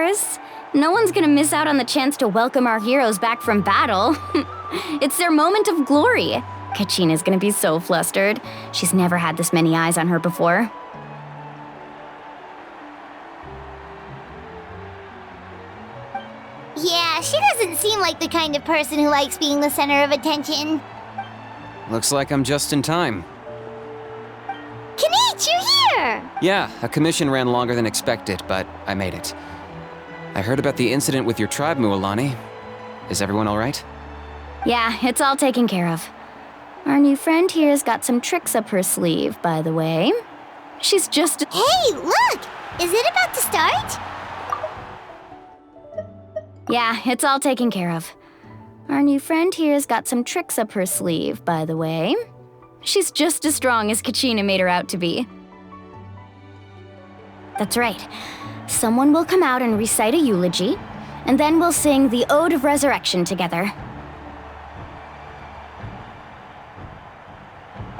course. No one's gonna miss out on the chance to welcome our heroes back from battle. It's their moment of glory. Kachina's gonna be so flustered. She's never had this many eyes on her before. Yeah, she doesn't seem like the kind of person who likes being the center of attention. Looks like I'm just in time. Kanich, you're here! Yeah, a commission ran longer than expected, but I made it. I heard about the incident with your tribe, Mualani. Is everyone all right? Yeah, it's all taken care of. Our new friend here's got some tricks up her sleeve, by the way. She's just— Hey, look! Is it about to start? Yeah, it's all taken care of. Our new friend here's got some tricks up her sleeve, by the way. She's just as strong as Kachina made her out to be. That's right. Someone will come out and recite a eulogy, and then we'll sing the Ode of Resurrection together.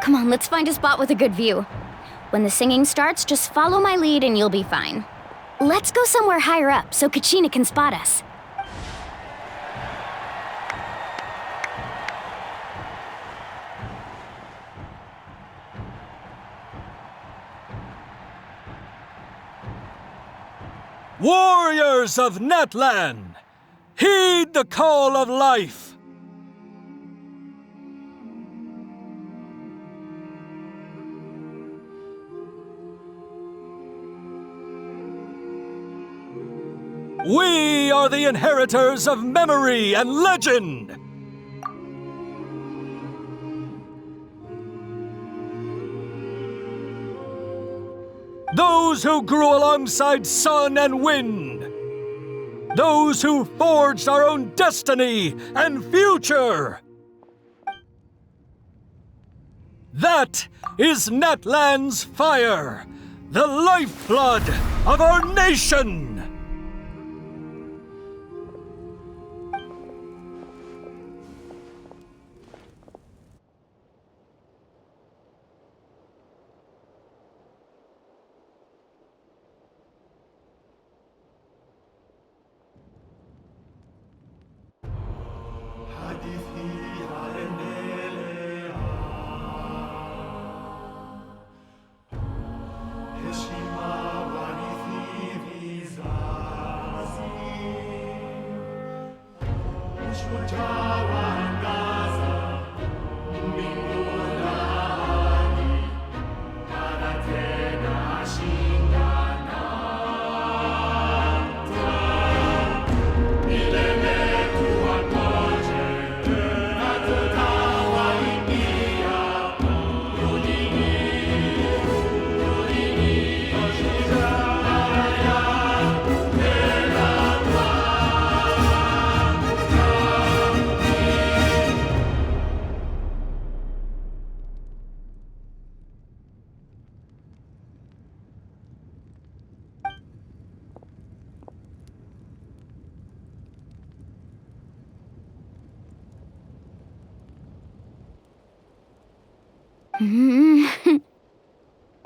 Come on, let's find a spot with a good view. When the singing starts, just follow my lead and you'll be fine. Let's go somewhere higher up so Kachina can spot us. Warriors of Natlan, heed the call of life. We are the inheritors of memory and legend. Those who grew alongside sun and wind. Those who forged our own destiny and future. That is Natlan's fire, the lifeblood of our nation.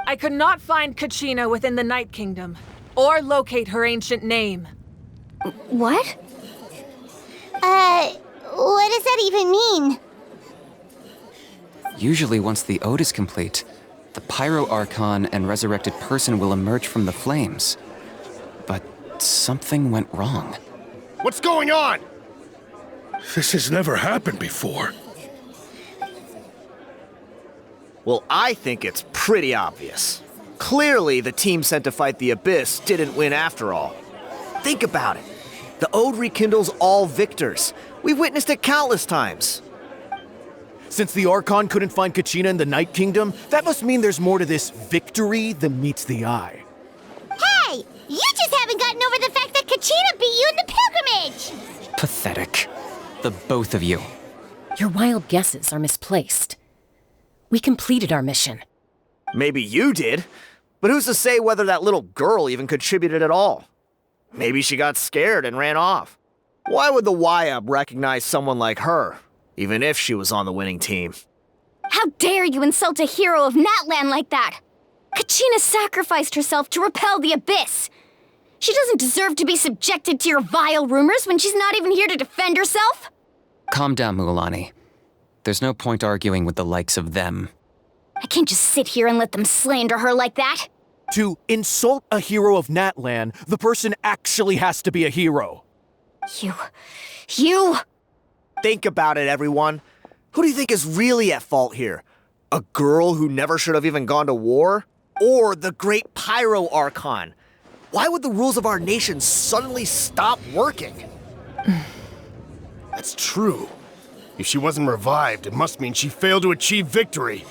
I could not find Kachina within the Night Kingdom, or locate her ancient name. What? What does that even mean? Usually once the ode is complete, the Pyro Archon and resurrected person will emerge from the flames. But something went wrong. What's going on? This has never happened before. Well, I think it's pretty obvious. Clearly, the team sent to fight the Abyss didn't win after all. Think about it. The Ode rekindles all victors. We've witnessed it countless times. Since the Archon couldn't find Kachina in the Night Kingdom, that must mean there's more to this victory than meets the eye. Hey! You just haven't gotten over the fact that Kachina beat you in the pilgrimage! Pathetic. The both of you. Your wild guesses are misplaced. We completed our mission. Maybe you did, but who's to say whether that little girl even contributed at all? Maybe she got scared and ran off. Why would the Wyab recognize someone like her, even if she was on the winning team? How dare you insult a hero of Natlan like that? Kachina sacrificed herself to repel the Abyss. She doesn't deserve to be subjected to your vile rumors when she's not even here to defend herself. Calm down, Mualani. There's no point arguing with the likes of them. I can't just sit here and let them slander her like that. To insult a hero of Natlan, the person actually has to be a hero. You... Think about it, everyone. Who do you think is really at fault here? A girl who never should have even gone to war? Or the great Pyro Archon? Why would the rules of our nation suddenly stop working? That's true. If she wasn't revived, it must mean she failed to achieve victory.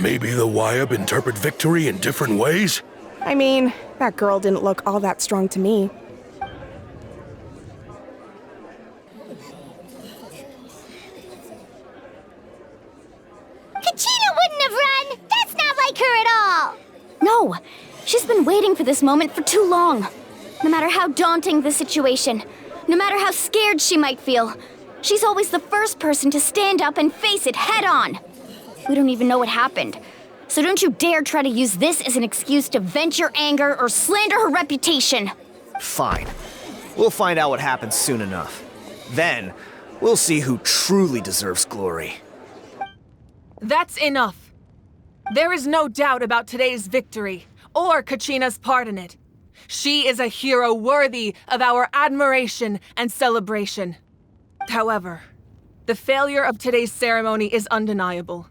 Maybe the Wyab interpret victory in different ways? I mean, that girl didn't look all that strong to me. Kachina wouldn't have run! That's not like her at all! No, she's been waiting for this moment for too long. No matter how daunting the situation, no matter how scared she might feel, she's always the first person to stand up and face it head on. We don't even know what happened, so don't you dare try to use this as an excuse to vent your anger or slander her reputation. Fine. We'll find out what happens soon enough. Then, we'll see who truly deserves glory. That's enough. There is no doubt about today's victory, or Kachina's part in it. She is a hero worthy of our admiration and celebration. However, the failure of today's ceremony is undeniable.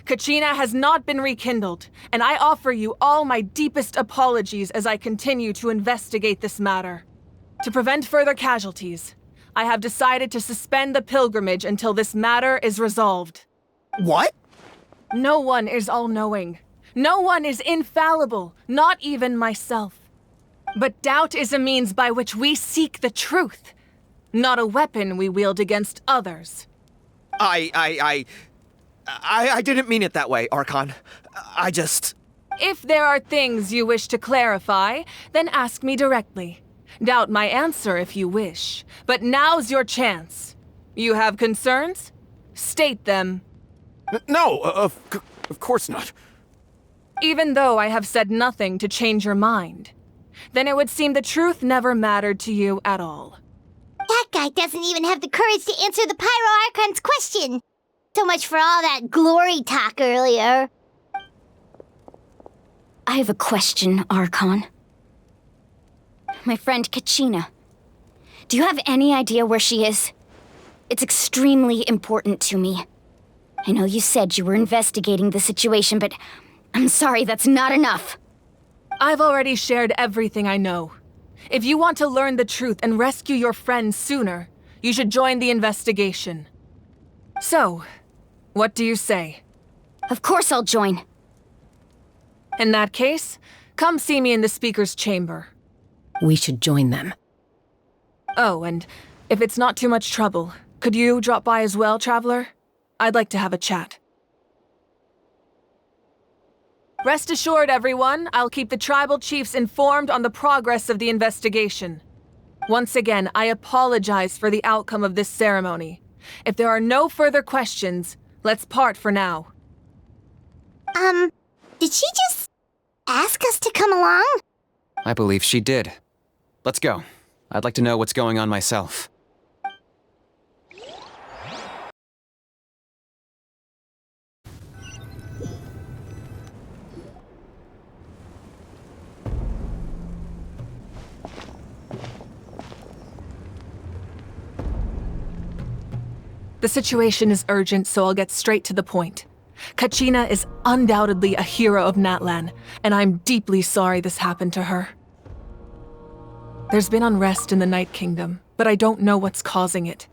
Kachina has not been rekindled, and I offer you all my deepest apologies as I continue to investigate this matter. To prevent further casualties, I have decided to suspend the pilgrimage until this matter is resolved. What? No one is all-knowing. No one is infallible, not even myself. But doubt is a means by which we seek the truth, not a weapon we wield against others. I didn't mean it that way, Archon. I just... If there are things you wish to clarify, then ask me directly. Doubt my answer if you wish, but now's your chance. You have concerns? State them. No, of course not. Even though I have said nothing to change your mind, then it would seem the truth never mattered to you at all. That guy doesn't even have the courage to answer the Pyro Archon's question. So much for all that glory talk earlier. I have a question, Archon. My friend Kachina. Do you have any idea where she is? It's extremely important to me. I know you said you were investigating the situation, but I'm sorry, that's not enough. I've already shared everything I know. If you want to learn the truth and rescue your friend sooner, you should join the investigation. So, what do you say? Of course I'll join. In that case, come see me in the speaker's chamber. We should join them. Oh, and if it's not too much trouble, could you drop by as well, Traveler? I'd like to have a chat. Rest assured, everyone, I'll keep the tribal chiefs informed on the progress of the investigation. Once again, I apologize for the outcome of this ceremony. If there are no further questions, let's part for now. Did she just ask us to come along? I believe she did. Let's go. I'd like to know what's going on myself. The situation is urgent, so I'll get straight to the point. Kachina is undoubtedly a hero of Natlan, and I'm deeply sorry this happened to her. There's been unrest in the Night Kingdom, but I don't know what's causing it.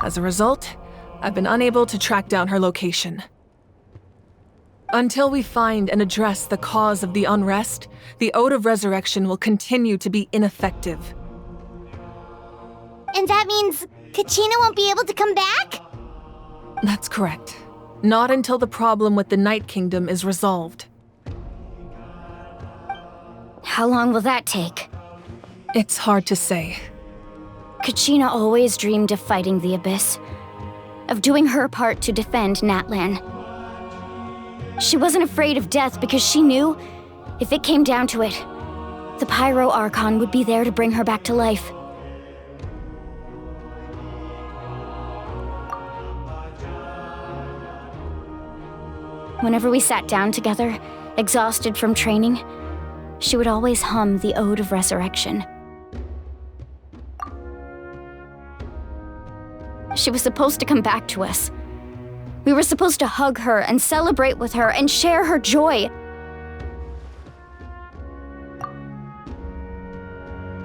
As a result, I've been unable to track down her location. Until we find and address the cause of the unrest, the Ode of Resurrection will continue to be ineffective. And that means Kachina won't be able to come back? That's correct. Not until the problem with the Night Kingdom is resolved. How long will that take? It's hard to say. Kachina always dreamed of fighting the Abyss, of doing her part to defend Natlan. She wasn't afraid of death because she knew, if it came down to it, the Pyro Archon would be there to bring her back to life. Whenever we sat down together, exhausted from training, she would always hum the Ode of Resurrection. She was supposed to come back to us. We were supposed to hug her and celebrate with her and share her joy.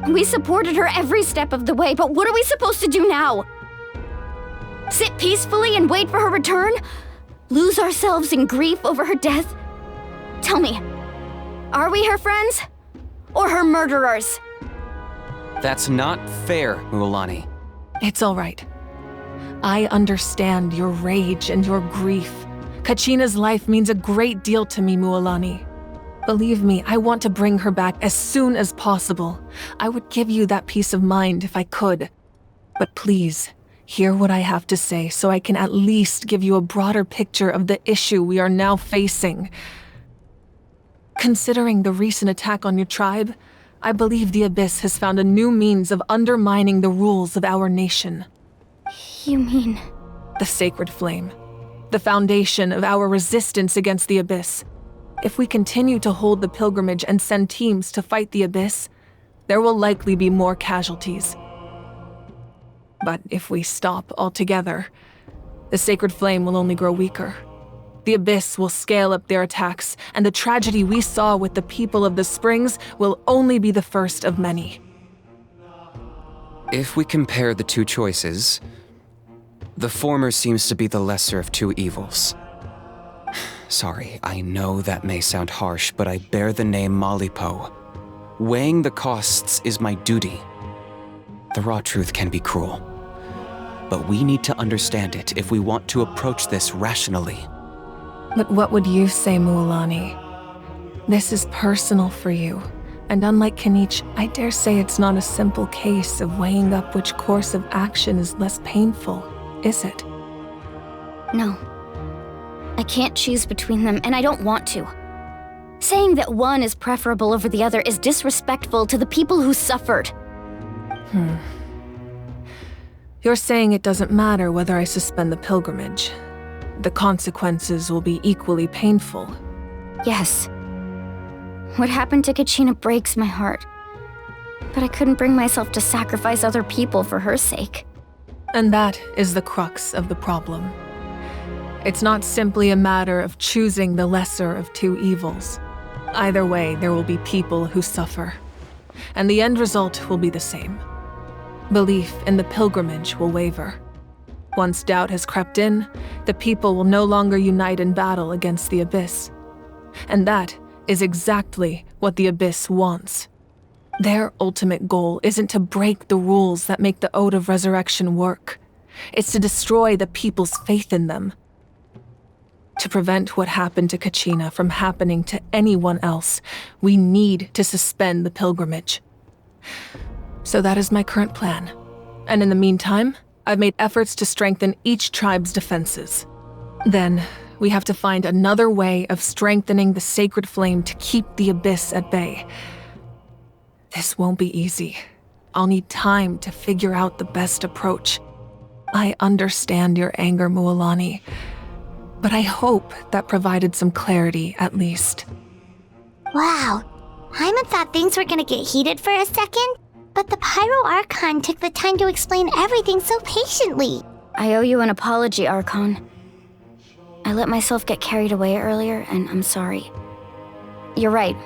We supported her every step of the way, but what are we supposed to do now? Sit peacefully and wait for her return? Lose ourselves in grief over her death? Tell me, are we her friends? Or her murderers? That's not fair, Mualani. It's all right. I understand your rage and your grief. Kachina's life means a great deal to me, Mualani. Believe me, I want to bring her back as soon as possible. I would give you that peace of mind if I could. But please, hear what I have to say so I can at least give you a broader picture of the issue we are now facing. Considering the recent attack on your tribe, I believe the Abyss has found a new means of undermining the rules of our nation. You mean? The Sacred Flame. The foundation of our resistance against the Abyss. If we continue to hold the pilgrimage and send teams to fight the Abyss, there will likely be more casualties. But if we stop altogether, the Sacred Flame will only grow weaker. The Abyss will scale up their attacks, and the tragedy we saw with the people of the Springs will only be the first of many. If we compare the two choices, the former seems to be the lesser of two evils. Sorry, I know that may sound harsh, but I bear the name Malipo. Weighing the costs is my duty. The raw truth can be cruel, but we need to understand it if we want to approach this rationally. But what would you say, Mualani? This is personal for you, and unlike Kanich, I dare say it's not a simple case of weighing up which course of action is less painful, is it? No. I can't choose between them, and I don't want to. Saying that one is preferable over the other is disrespectful to the people who suffered. You're saying it doesn't matter whether I suspend the pilgrimage. The consequences will be equally painful. Yes. What happened to Kachina breaks my heart. But I couldn't bring myself to sacrifice other people for her sake. And that is the crux of the problem. It's not simply a matter of choosing the lesser of two evils. Either way, there will be people who suffer. And the end result will be the same. Belief in the pilgrimage will waver. Once doubt has crept in, the people will no longer unite in battle against the Abyss. And that is exactly what the Abyss wants. Their ultimate goal isn't to break the rules that make the Ode of Resurrection work. It's to destroy the people's faith in them. To prevent what happened to Kachina from happening to anyone else, we need to suspend the pilgrimage. So that is my current plan. And in the meantime, I've made efforts to strengthen each tribe's defenses. Then, we have to find another way of strengthening the Sacred Flame to keep the Abyss at bay. This won't be easy. I'll need time to figure out the best approach. I understand your anger, Mualani, but I hope that provided some clarity at least. Wow. Hyman thought things were gonna get heated for a second, but the Pyro Archon took the time to explain everything so patiently. I owe you an apology, Archon. I let myself get carried away earlier, and I'm sorry. You're right.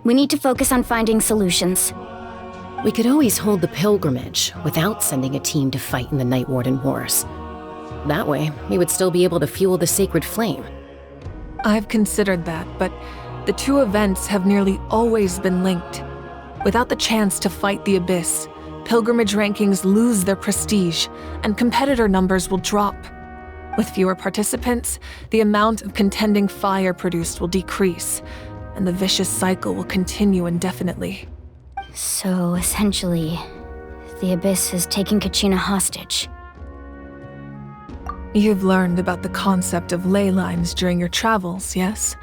We need to focus on finding solutions. We could always hold the pilgrimage without sending a team to fight in the Night Warden Wars. That way, we would still be able to fuel the Sacred Flame. I've considered that, but the two events have nearly always been linked. Without the chance to fight the Abyss, pilgrimage rankings lose their prestige, and competitor numbers will drop. With fewer participants, the amount of contending fire produced will decrease, and the vicious cycle will continue indefinitely. So, essentially, the Abyss has taken Kachina hostage. You've learned about the concept of ley lines during your travels, yes?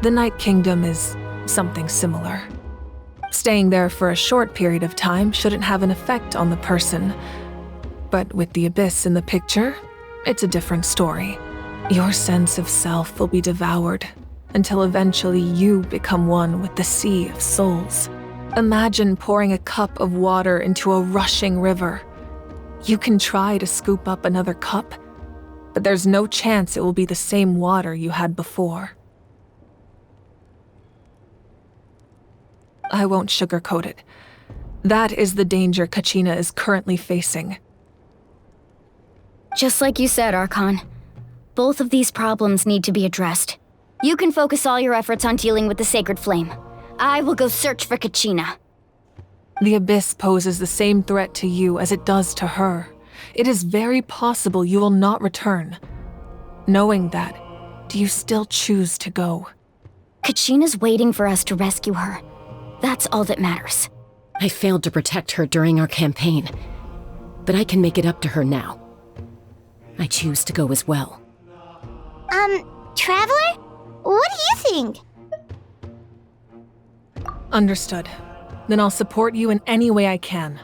The Night Kingdom is something similar. Staying there for a short period of time shouldn't have an effect on the person. But with the Abyss in the picture, it's a different story. Your sense of self will be devoured until eventually you become one with the sea of souls. Imagine pouring a cup of water into a rushing river. You can try to scoop up another cup, but there's no chance it will be the same water you had before. I won't sugarcoat it. That is the danger Kachina is currently facing. Just like you said, Archon. Both of these problems need to be addressed. You can focus all your efforts on dealing with the Sacred Flame. I will go search for Kachina. The Abyss poses the same threat to you as it does to her. It is very possible you will not return. Knowing that, do you still choose to go? Kachina's waiting for us to rescue her. That's all that matters. I failed to protect her during our campaign, but I can make it up to her now. I choose to go as well. Traveler? What do you think? Understood. Then I'll support you in any way I can.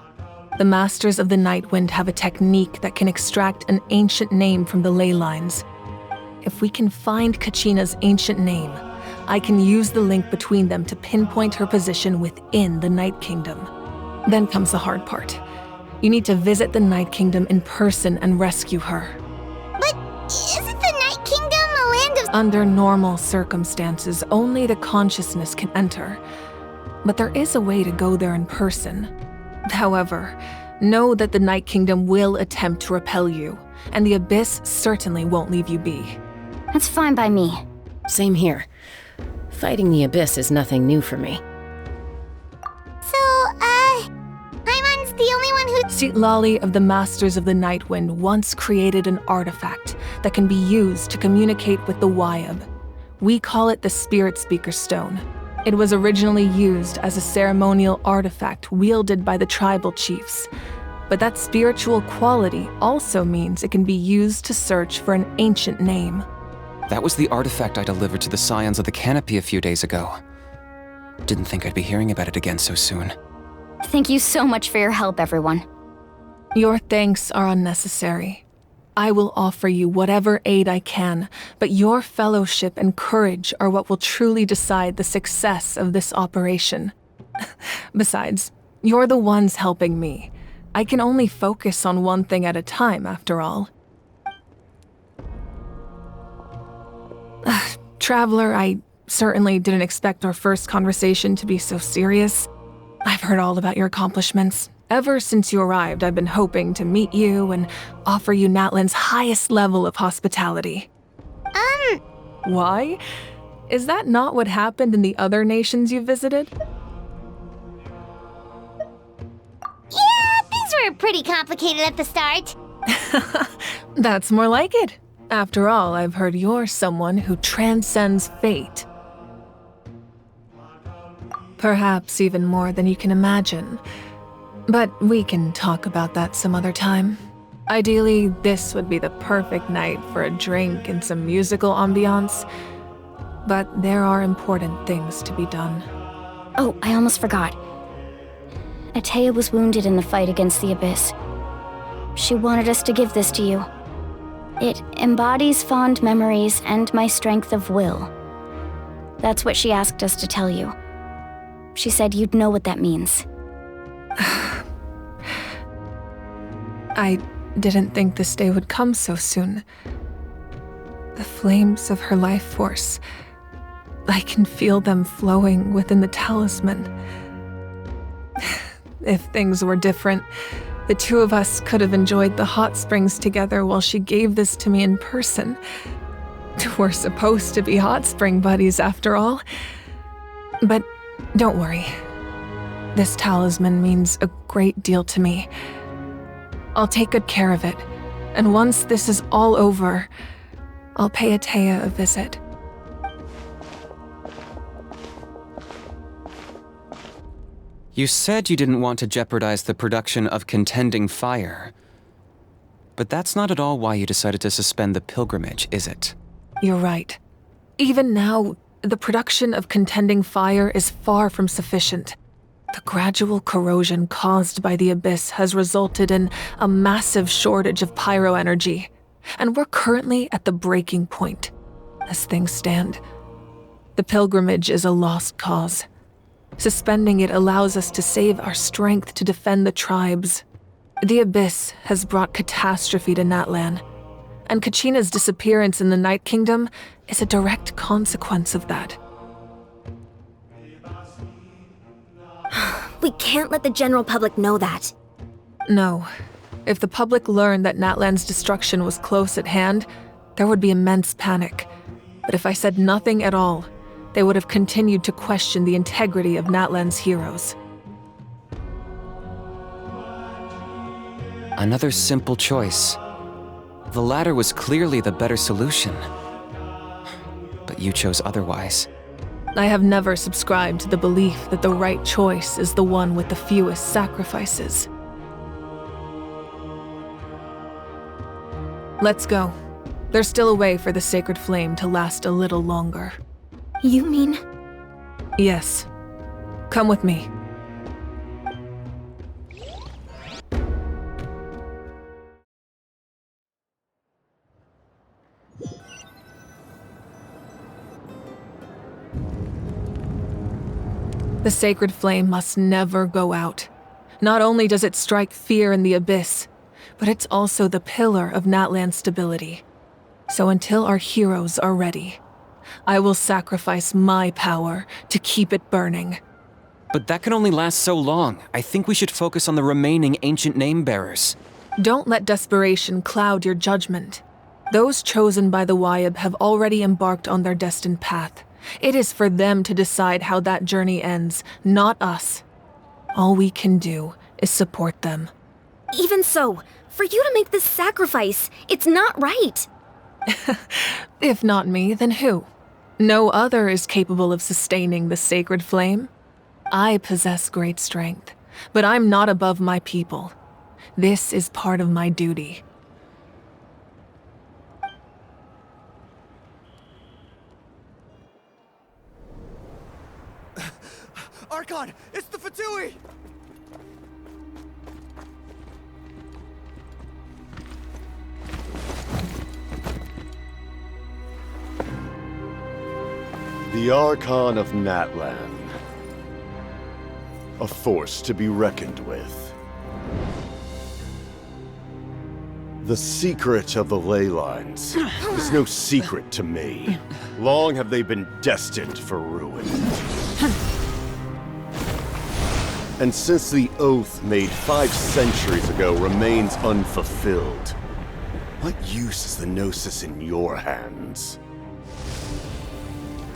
The Masters of the Nightwind have a technique that can extract an ancient name from the ley lines. If we can find Kachina's ancient name, I can use the link between them to pinpoint her position within the Night Kingdom. Then comes the hard part. You need to visit the Night Kingdom in person and rescue her. But isn't the Night Kingdom a land of... Under normal circumstances, only the consciousness can enter. But there is a way to go there in person. However, know that the Night Kingdom will attempt to repel you, and the Abyss certainly won't leave you be. That's fine by me. Same here. Fighting the Abyss is nothing new for me. So, Paimon's the only one who... Citlali of the Masters of the Nightwind once created an artifact that can be used to communicate with the Wyab. We call it the Spirit Speaker Stone. It was originally used as a ceremonial artifact wielded by the tribal chiefs. But that spiritual quality also means it can be used to search for an ancient name. That was the artifact I delivered to the Scions of the Canopy a few days ago. Didn't think I'd be hearing about it again so soon. Thank you so much for your help, everyone. Your thanks are unnecessary. I will offer you whatever aid I can, but your fellowship and courage are what will truly decide the success of this operation. Besides, you're the ones helping me. I can only focus on one thing at a time, after all. Traveler, I certainly didn't expect our first conversation to be so serious. I've heard all about your accomplishments. Ever since you arrived, I've been hoping to meet you and offer you Natlan's highest level of hospitality. Why? Is that not what happened in the other nations you visited? Yeah, things were pretty complicated at the start. That's more like it. After all, I've heard you're someone who transcends fate. Perhaps even more than you can imagine. But we can talk about that some other time. Ideally, this would be the perfect night for a drink and some musical ambiance. But there are important things to be done. Oh, I almost forgot. Atea was wounded in the fight against the Abyss. She wanted us to give this to you. It embodies fond memories and my strength of will. That's what she asked us to tell you. She said you'd know what that means. I didn't think this day would come so soon. The flames of her life force, I can feel them flowing within the talisman. If things were different, the two of us could have enjoyed the hot springs together while she gave this to me in person. We're supposed to be hot spring buddies after all. But don't worry. This talisman means a great deal to me. I'll take good care of it, and once this is all over, I'll pay Atea a visit. You said you didn't want to jeopardize the production of Contending Fire. But that's not at all why you decided to suspend the pilgrimage, is it? You're right. Even now, the production of Contending Fire is far from sufficient. The gradual corrosion caused by the Abyss has resulted in a massive shortage of pyro energy, and we're currently at the breaking point. As things stand, the pilgrimage is a lost cause. Suspending it allows us to save our strength to defend the tribes. The Abyss has brought catastrophe to Natlan, and Kachina's disappearance in the Night Kingdom is a direct consequence of that. We can't let the general public know that. No. If the public learned that Natlan's destruction was close at hand, there would be immense panic. But if I said nothing at all, they would have continued to question the integrity of Natlan's heroes. Another simple choice. The latter was clearly the better solution. But you chose otherwise. I have never subscribed to the belief that the right choice is the one with the fewest sacrifices. Let's go. There's still a way for the sacred flame to last a little longer. You mean? Yes. Come with me. The sacred flame must never go out. Not only does it strike fear in the Abyss, but it's also the pillar of Natlan's stability. So until our heroes are ready, I will sacrifice my power to keep it burning. But that can only last so long. I think we should focus on the remaining ancient name-bearers. Don't let desperation cloud your judgment. Those chosen by the Wyeb have already embarked on their destined path. It is for them to decide how that journey ends, not us. All we can do is support them. Even so, for you to make this sacrifice, it's not right. If not me, then who? No other is capable of sustaining the sacred flame. I possess great strength, but I'm not above my people. This is part of my duty. Archon, it's the Fatui! The Archon of Natlan. A force to be reckoned with. The secret of the ley lines is no secret to me. Long have they been destined for ruin. And since the oath made 5 centuries ago remains unfulfilled, what use is the Gnosis in your hands?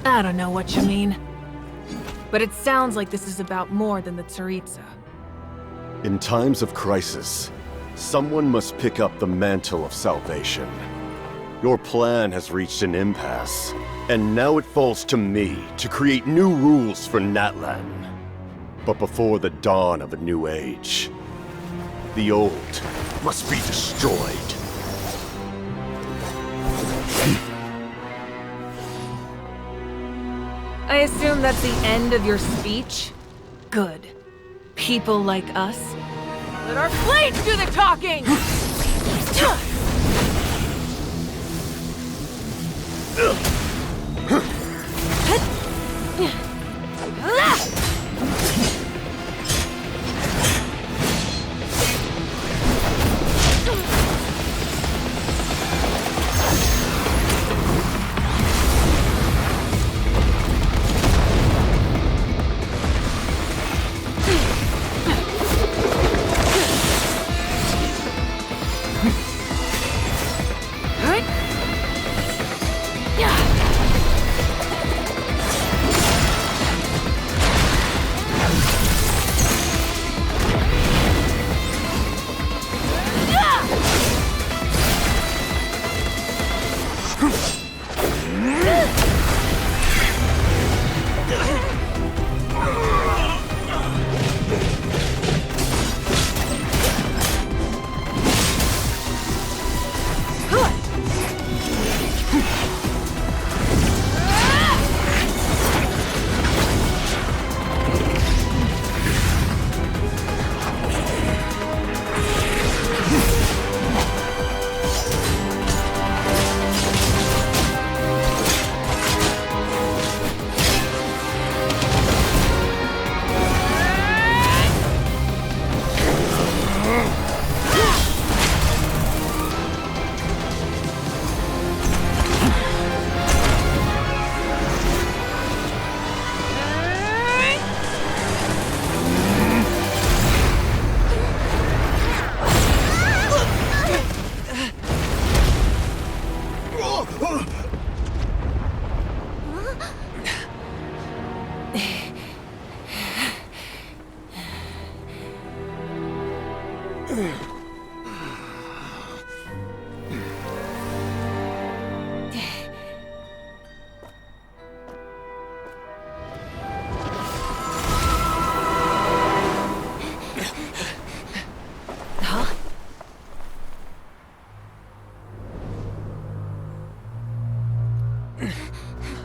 I don't know what you mean. But it sounds like this is about more than the Tsaritsa. In times of crisis, someone must pick up the mantle of salvation. Your plan has reached an impasse, and now it falls to me to create new rules for Natlan. But before the dawn of a new age, the old must be destroyed. I assume that's the end of your speech? Good. People like us. Let our blades do the talking!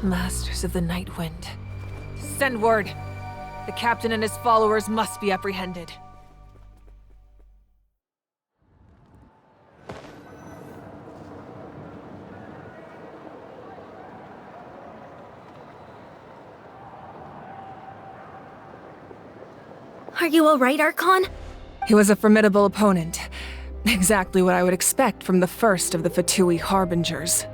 Masters of the Night Wind. Send word. The captain and his followers must be apprehended. Are you alright, Archon? He was a formidable opponent. Exactly what I would expect from the first of the Fatui Harbingers.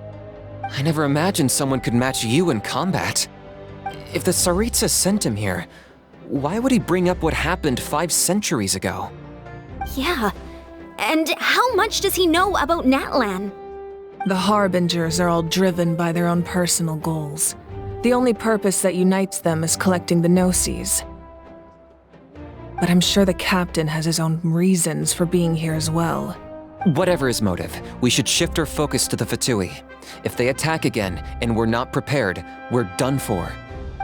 I never imagined someone could match you in combat. If the Tsaritsa sent him here, why would he bring up what happened 5 centuries ago? Yeah. And how much does he know about Natlan? The Harbingers are all driven by their own personal goals. The only purpose that unites them is collecting the Gnosis. But I'm sure the captain has his own reasons for being here as well. Whatever his motive, we should shift our focus to the Fatui. If they attack again and we're not prepared, we're done for.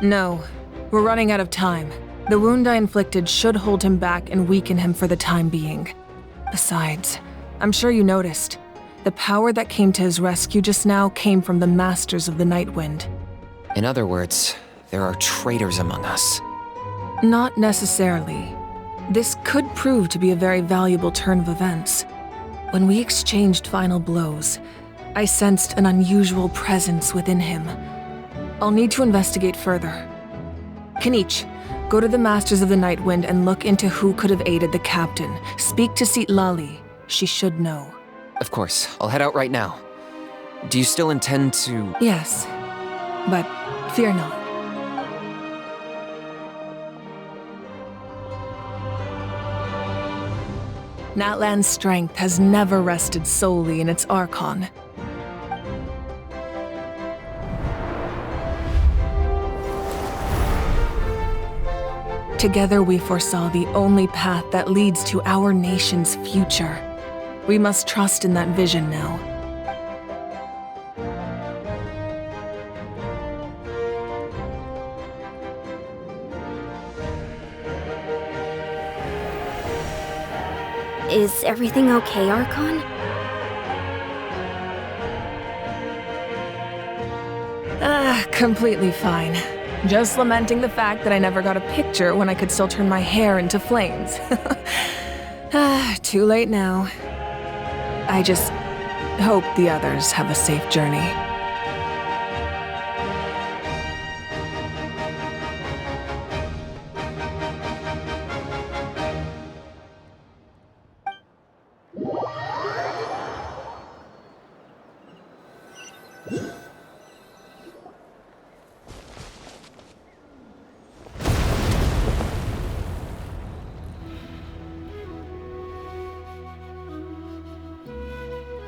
No, we're running out of time. The wound I inflicted should hold him back and weaken him for the time being. Besides, I'm sure you noticed, the power that came to his rescue just now came from the Masters of the Night Wind. In other words, there are traitors among us. Not necessarily. This could prove to be a very valuable turn of events. When we exchanged final blows, I sensed an unusual presence within him. I'll need to investigate further. Kanich, go to the Masters of the Night Wind and look into who could have aided the captain. Speak to Sitlali. She should know. Of course, I'll head out right now. Do you still intend to... Yes, but fear not. Natlan's strength has never rested solely in its Archon. Together we foresaw the only path that leads to our nation's future. We must trust in that vision now. Is everything okay, Archon? Completely fine. Just lamenting the fact that I never got a picture when I could still turn my hair into flames. Too late now. I just hope the others have a safe journey.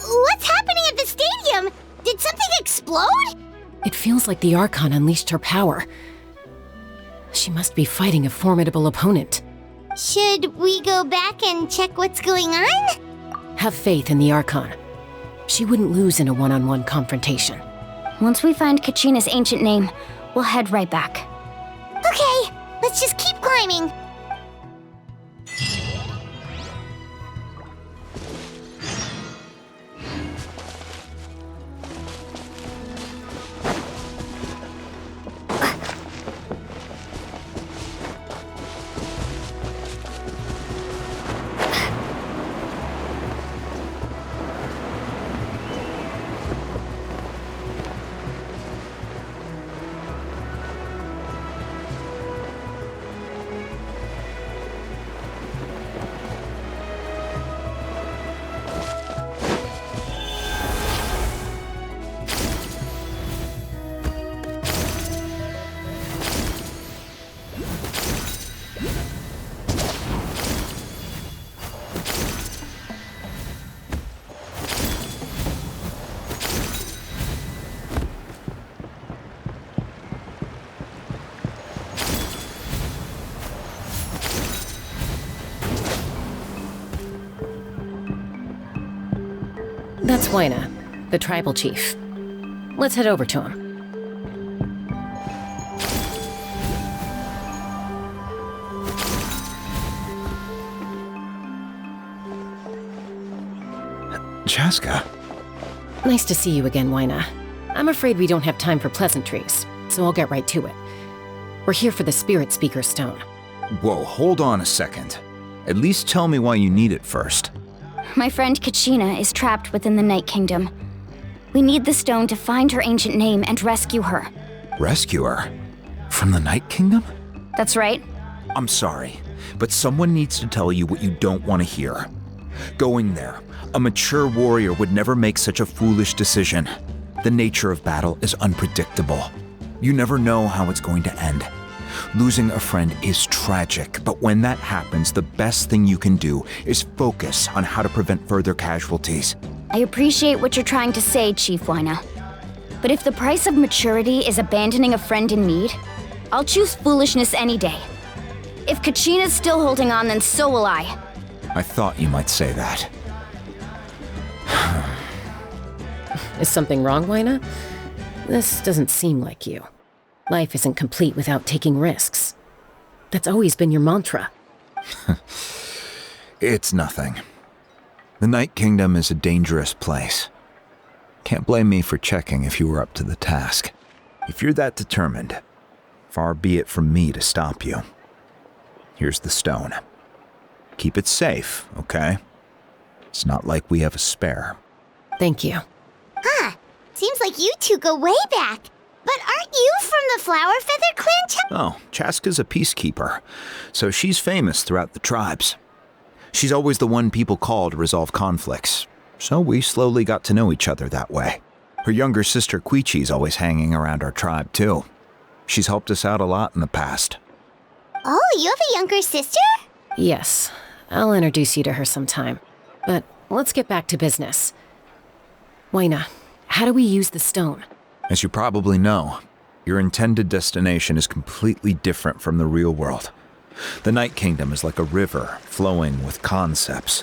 What's happening at the stadium? Did something explode? It feels like the Archon unleashed her power. She must be fighting a formidable opponent. Should we go back and check what's going on? Have faith in the Archon. She wouldn't lose in a one-on-one confrontation. Once we find Kachina's ancient name, we'll head right back. Okay, let's just keep climbing. That's Waina, the tribal chief. Let's head over to him. Chaska. Nice to see you again, Waina. I'm afraid we don't have time for pleasantries, so I'll get right to it. We're here for the Spirit Speaker Stone. Whoa, hold on a second. At least tell me why you need it first. My friend Kachina is trapped within the Night Kingdom. We need the stone to find her ancient name and rescue her. Rescue her? From the Night Kingdom? That's right. I'm sorry, but someone needs to tell you what you don't want to hear. Going there, a mature warrior would never make such a foolish decision. The nature of battle is unpredictable. You never know how it's going to end. Losing a friend is tragic, but when that happens, the best thing you can do is focus on how to prevent further casualties. I appreciate what you're trying to say, Chief Wyna. But if the price of maturity is abandoning a friend in need, I'll choose foolishness any day. If Kachina's still holding on, then so will I. I thought you might say that. Is something wrong, Wyna? This doesn't seem like you. Life isn't complete without taking risks. That's always been your mantra. It's nothing. The Night Kingdom is a dangerous place. Can't blame me for checking if you were up to the task. If you're that determined, far be it from me to stop you. Here's the stone. Keep it safe, okay? It's not like we have a spare. Thank you. Huh. Seems like you two go way back. But aren't you from the Flower Feather Clan? Oh, Chaska's a peacekeeper, so she's famous throughout the tribes. She's always the one people call to resolve conflicts, so we slowly got to know each other that way. Her younger sister Quichi's always hanging around our tribe, too. She's helped us out a lot in the past. Oh, you have a younger sister? Yes, I'll introduce you to her sometime. But let's get back to business. Wyna, how do we use the stone? As you probably know, your intended destination is completely different from the real world. The Night Kingdom is like a river flowing with concepts,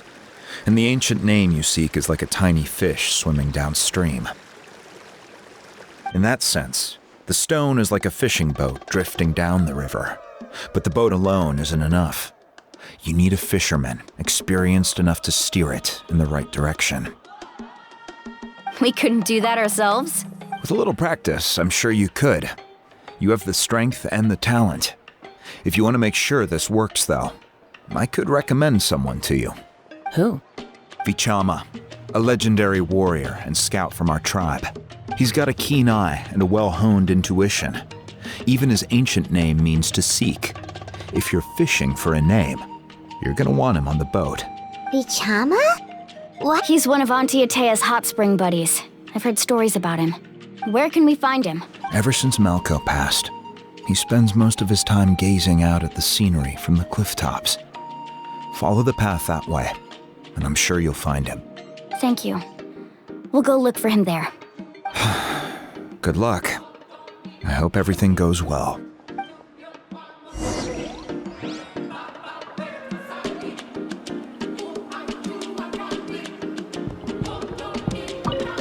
and the ancient name you seek is like a tiny fish swimming downstream. In that sense, the stone is like a fishing boat drifting down the river, but the boat alone isn't enough. You need a fisherman experienced enough to steer it in the right direction. We couldn't do that ourselves? With a little practice, I'm sure you could. You have the strength and the talent. If you want to make sure this works, though, I could recommend someone to you. Who? Vichama, a legendary warrior and scout from our tribe. He's got a keen eye and a well-honed intuition. Even his ancient name means to seek. If you're fishing for a name, you're gonna want him on the boat. Vichama? What? He's one of Auntie Atea's hot spring buddies. I've heard stories about him. Where can we find him? Ever since Malco passed, he spends most of his time gazing out at the scenery from the cliff tops. Follow the path that way, and I'm sure you'll find him. Thank you. We'll go look for him there. Good luck. I hope everything goes well.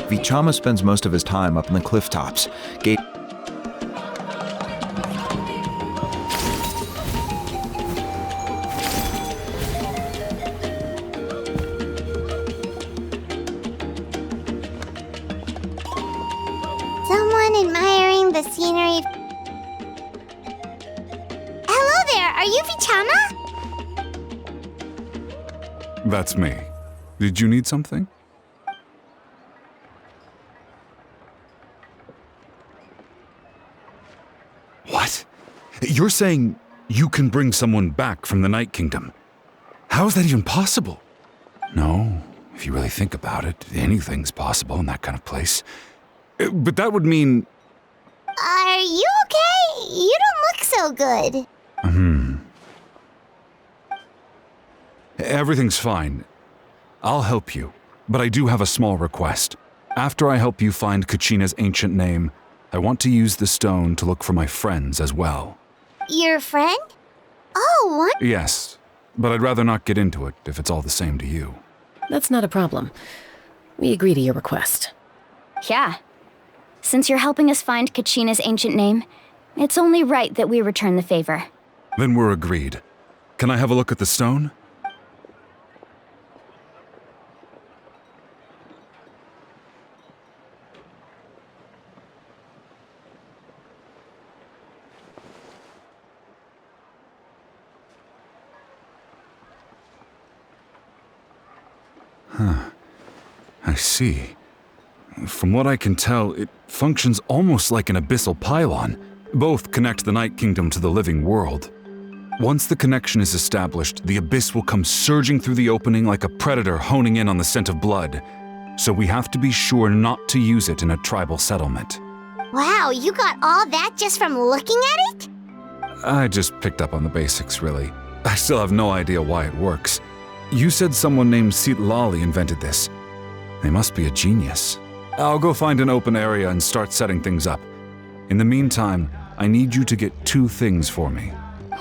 Vichama spends most of his time up in the cliff tops. Someone admiring the scenery. Hello there, are you Vichama? That's me. Did you need something? What? You're saying you can bring someone back from the Night Kingdom? How is that even possible? No, if you really think about it, anything's possible in that kind of place. But that would mean... Are you okay? You don't look so good. Everything's fine. I'll help you, but I do have a small request. After I help you find Kachina's ancient name, I want to use the stone to look for my friends as well. Your friend? Oh, what? Yes, but I'd rather not get into it if it's all the same to you. That's not a problem. We agree to your request. Yeah. Since you're helping us find Kachina's ancient name, it's only right that we return the favor. Then we're agreed. Can I have a look at the stone? I see. From what I can tell, it functions almost like an abyssal pylon. Both connect the Night Kingdom to the living world. Once the connection is established, the abyss will come surging through the opening like a predator honing in on the scent of blood. So we have to be sure not to use it in a tribal settlement. Wow, you got all that just from looking at it? I just picked up on the basics, really. I still have no idea why it works. You said someone named Lali invented this. They must be a genius. I'll go find an open area and start setting things up. In the meantime, I need you to get 2 things for me.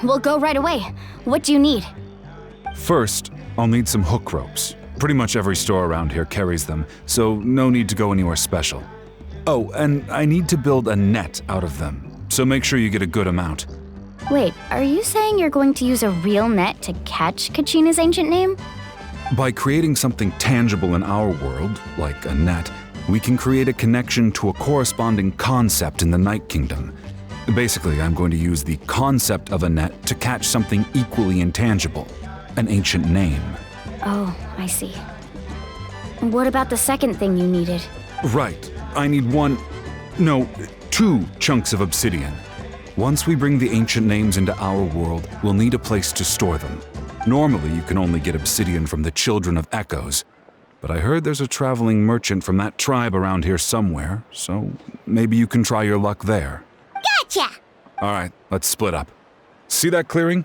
We'll go right away. What do you need? First, I'll need some hook ropes. Pretty much every store around here carries them, so no need to go anywhere special. Oh, and I need to build a net out of them, so make sure you get a good amount. Wait, are you saying you're going to use a real net to catch Kachina's ancient name? By creating something tangible in our world, like a net, we can create a connection to a corresponding concept in the Night Kingdom. Basically, I'm going to use the concept of a net to catch something equally intangible, an ancient name. Oh, I see. What about the second thing you needed? Right. I need 2 chunks of obsidian. Once we bring the ancient names into our world, we'll need a place to store them. Normally, you can only get obsidian from the Children of Echoes, but I heard there's a traveling merchant from that tribe around here somewhere, so maybe you can try your luck there. Gotcha! All right, let's split up. See that clearing?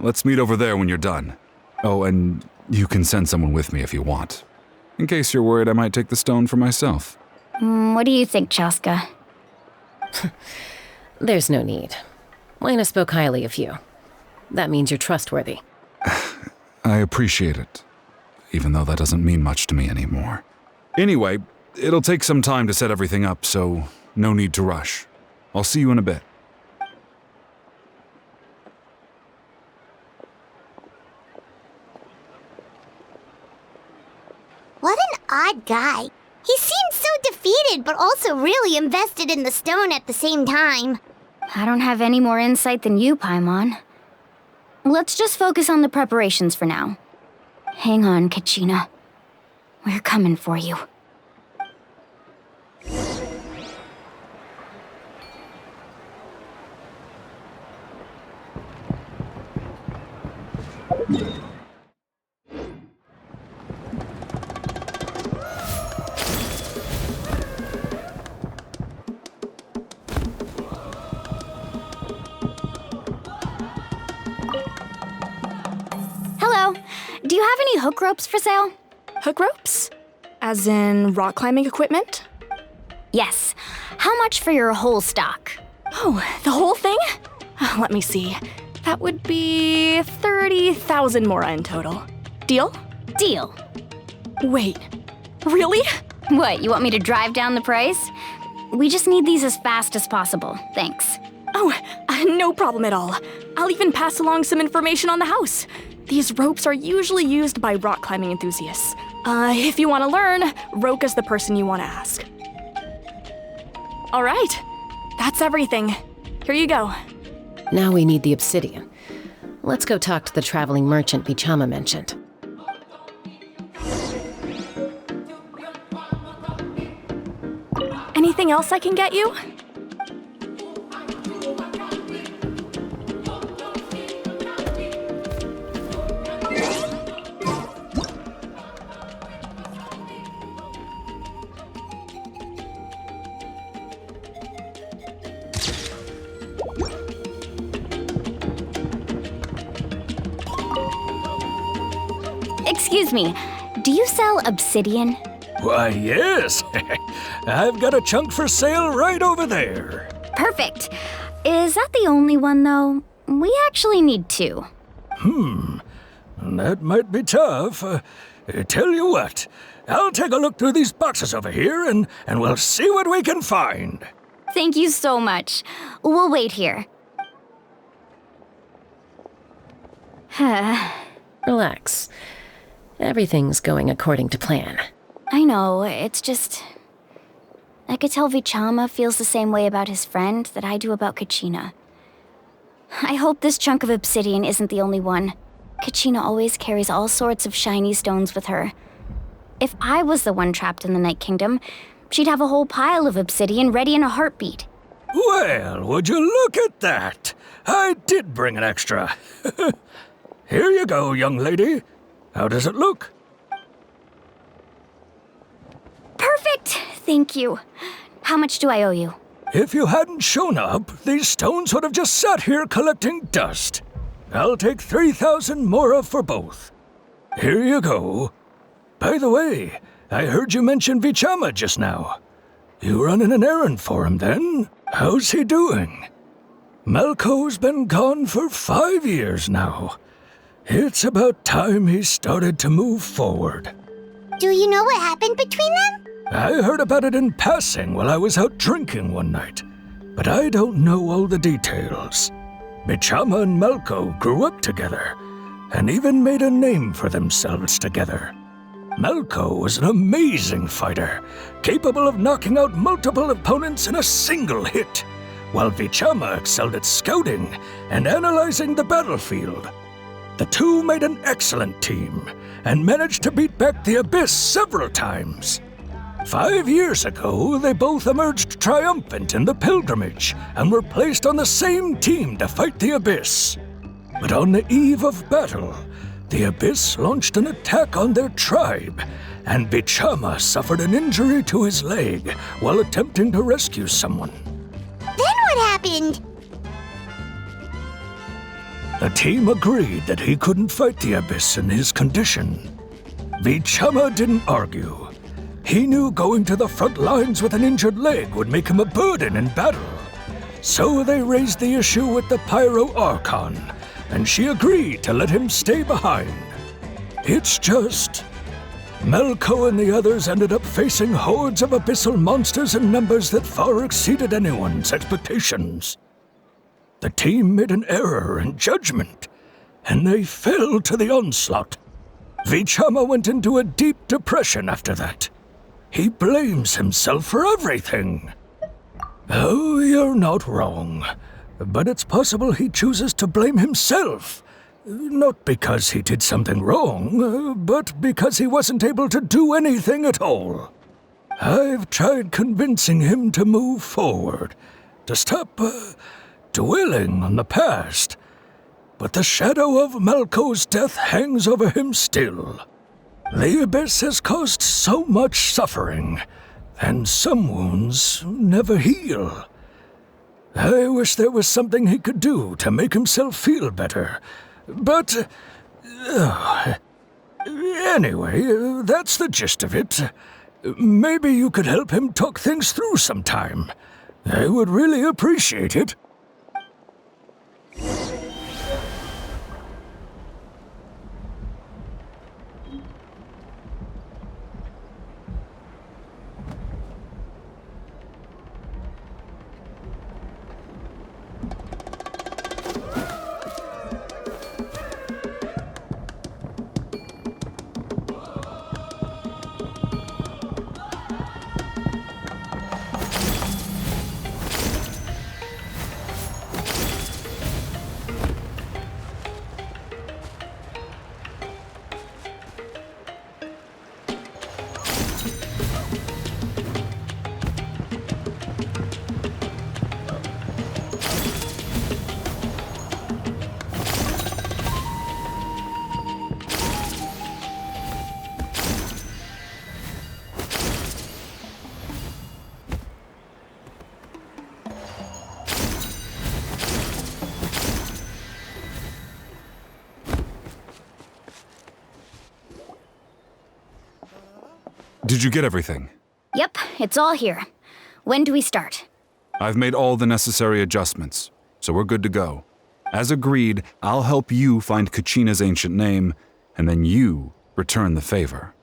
Let's meet over there when you're done. Oh, and you can send someone with me if you want. In case you're worried I might take the stone for myself. What do you think, Chaska? There's no need. Lena spoke highly of you. That means you're trustworthy. I appreciate it, even though that doesn't mean much to me anymore. Anyway, it'll take some time to set everything up, so no need to rush. I'll see you in a bit. What an odd guy. He seemed so defeated, but also really invested in the stone at the same time. I don't have any more insight than you, Paimon. Let's just focus on the preparations for now. Hang on, Kachina. We're coming for you. Hello. Do you have any hook ropes for sale? Hook ropes? As in rock climbing equipment? Yes. How much for your whole stock? Oh, the whole thing? Let me see. That would be 30,000 mora in total. Deal? Deal. Wait, really? What, you want me to drive down the price? We just need these as fast as possible. Thanks. Oh, no problem at all. I'll even pass along some information on the house. These ropes are usually used by rock climbing enthusiasts. If you want to learn, Roka's the person you want to ask. All right, that's everything. Here you go. Now we need the obsidian. Let's go talk to the traveling merchant Bichama mentioned. Anything else I can get you? Excuse me, do you sell obsidian? Why, yes. I've got a chunk for sale right over there. Perfect. Is that the only one, though? We actually need 2. That might be tough. Tell you what, I'll take a look through these boxes over here and we'll see what we can find. Thank you so much. We'll wait here. Relax. Everything's going according to plan. I know, it's just... I could tell Vichama feels the same way about his friend that I do about Kachina. I hope this chunk of obsidian isn't the only one. Kachina always carries all sorts of shiny stones with her. If I was the one trapped in the Night Kingdom, she'd have a whole pile of obsidian ready in a heartbeat. Well, would you look at that? I did bring an extra. Here you go, young lady. How does it look? Perfect! Thank you. How much do I owe you? If you hadn't shown up, these stones would have just sat here collecting dust. I'll take 3,000 mora for both. Here you go. By the way, I heard you mention Vichama just now. You running an errand for him, then? How's he doing? Malco's been gone for 5 years now. It's about time he started to move forward. Do you know what happened between them? I heard about it in passing while I was out drinking one night, but I don't know all the details. Vichama and Malco grew up together, and even made a name for themselves together. Malco was an amazing fighter, capable of knocking out multiple opponents in a single hit, while Vichama excelled at scouting and analyzing the battlefield. The two made an excellent team, and managed to beat back the Abyss several times. 5 years ago, they both emerged triumphant in the pilgrimage, and were placed on the same team to fight the Abyss. But on the eve of battle, the Abyss launched an attack on their tribe, and Vichama suffered an injury to his leg while attempting to rescue someone. Then what happened? The team agreed that he couldn't fight the Abyss in his condition. Vichama didn't argue. He knew going to the front lines with an injured leg would make him a burden in battle. So they raised the issue with the Pyro Archon, and she agreed to let him stay behind. It's just... Malco and the others ended up facing hordes of abyssal monsters in numbers that far exceeded anyone's expectations. The team made an error in judgment, and they fell to the onslaught. Vichama went into a deep depression after that. He blames himself for everything. Oh, you're not wrong. But it's possible he chooses to blame himself. Not because he did something wrong, but because he wasn't able to do anything at all. I've tried convincing him to move forward, to stop dwelling on the past. But the shadow of Malco's death hangs over him still. The Abyss has caused so much suffering, and some wounds never heal. I wish there was something he could do to make himself feel better, but... anyway, that's the gist of it. Maybe you could help him talk things through sometime. I would really appreciate it. Did you get everything? Yep, it's all here. When do we start? I've made all the necessary adjustments, so we're good to go. As agreed, I'll help you find Kachina's ancient name, and then you return the favor.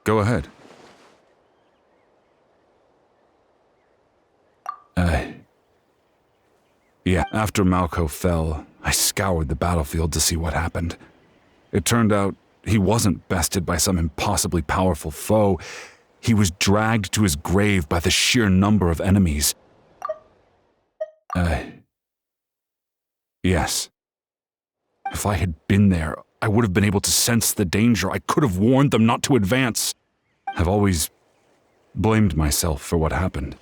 Go ahead. Yeah, after Malco fell, I scoured the battlefield to see what happened. It turned out he wasn't bested by some impossibly powerful foe. He was dragged to his grave by the sheer number of enemies. Yes. If I had been there, I would have been able to sense the danger. I could have warned them not to advance. I've always blamed myself for what happened.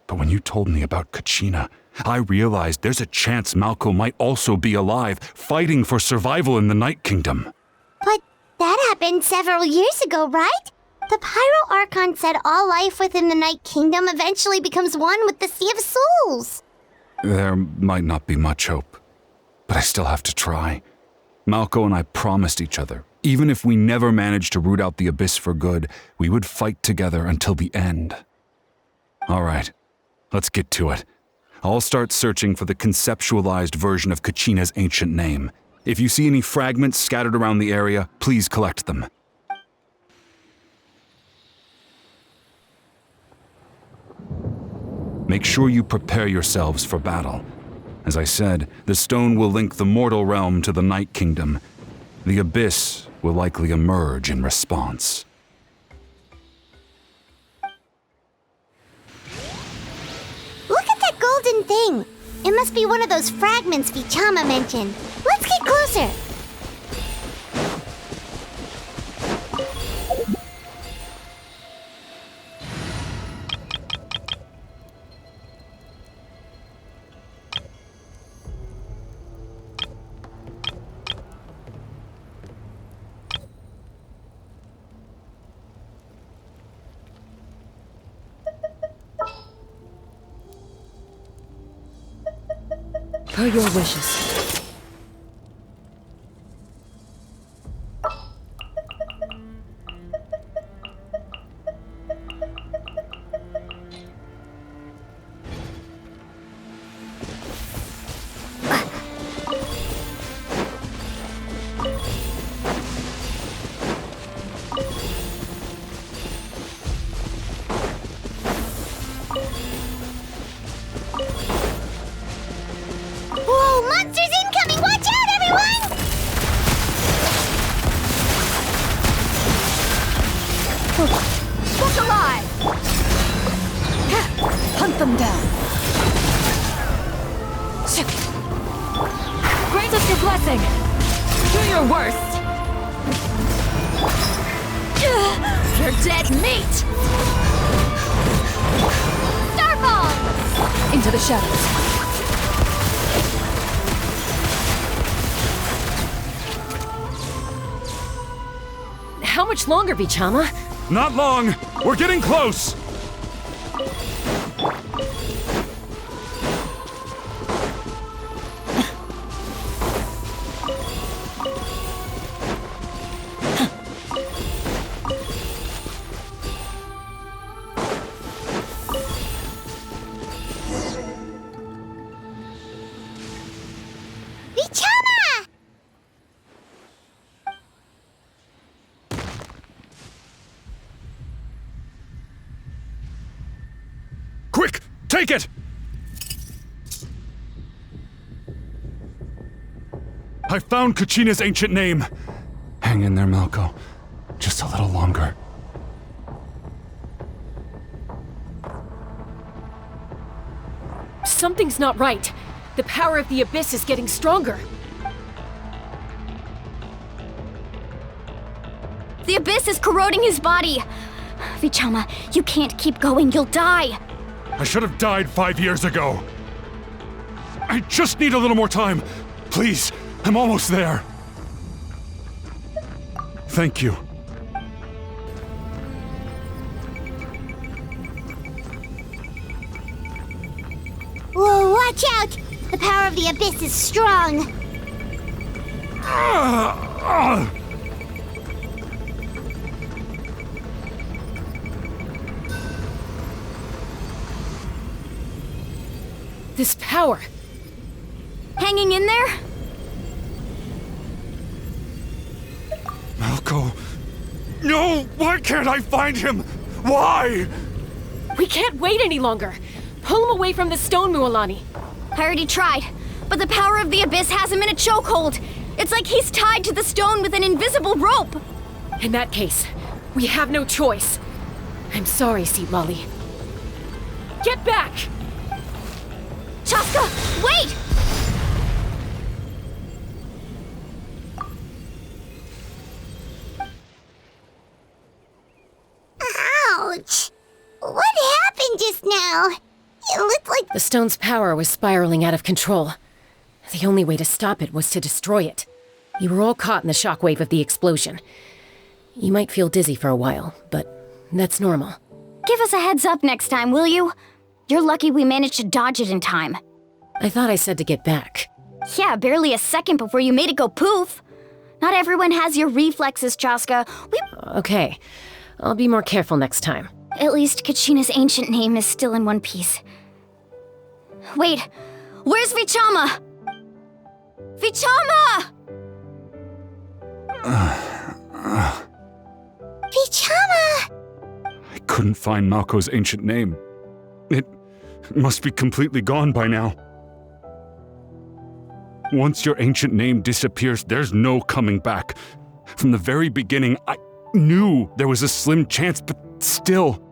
But when you told me about Kachina, I realized there's a chance Malco might also be alive, fighting for survival in the Night Kingdom. But that happened several years ago, right? The Pyro Archon said all life within the Night Kingdom eventually becomes one with the Sea of Souls. There might not be much hope, but I still have to try. Malco and I promised each other, even if we never managed to root out the Abyss for good, we would fight together until the end. All right, let's get to it. I'll start searching for the conceptualized version of Kachina's ancient name. If you see any fragments scattered around the area, please collect them. Make sure you prepare yourselves for battle. As I said, the stone will link the mortal realm to the Night Kingdom. The Abyss will likely emerge in response. Look at that golden thing. It must be one of those fragments Vichama mentioned. Let's get closer. Per your wishes. Whoa, monsters incoming! Watch out, everyone! Look alive! Hunt them down. Grant us your blessing. Do your worst. You're dead meat! Starfall! Into the shadows. How much longer, Vichama? Not long! We're getting close! Vichama! Quick! Take it! I found Kachina's ancient name. Hang in there, Malco. Just a little longer. Something's not right. The power of the Abyss is getting stronger. The Abyss is corroding his body. Vichama, you can't keep going. You'll die. I should have died 5 years ago. I just need a little more time. Please, I'm almost there. Thank you. Whoa, watch out! The power of the Abyss is strong. This power. Hanging in there? Malco. No! Why can't I find him? Why? We can't wait any longer. Pull him away from the stone, Mualani. I already tried, but the power of the Abyss has him in a chokehold. It's like he's tied to the stone with an invisible rope. In that case, we have no choice. I'm sorry, Seat Lolly. Get back! Chaska, wait! Ouch! What happened just now? It looked like The stone's power was spiraling out of control. The only way to stop it was to destroy it. You were all caught in the shockwave of the explosion. You might feel dizzy for a while, but that's normal. Give us a heads up next time, will you? You're lucky we managed to dodge it in time. I thought I said to get back. Yeah, barely a second before you made it go poof. Not everyone has your reflexes, Chaska. Okay, I'll be more careful next time. At least Kachina's ancient name is still in one piece. Wait, where's Vichama? Vichama! Vichama! I couldn't find Malko's ancient name. It must be completely gone by now. Once your ancient name disappears, there's no coming back. From the very beginning, I knew there was a slim chance, but still.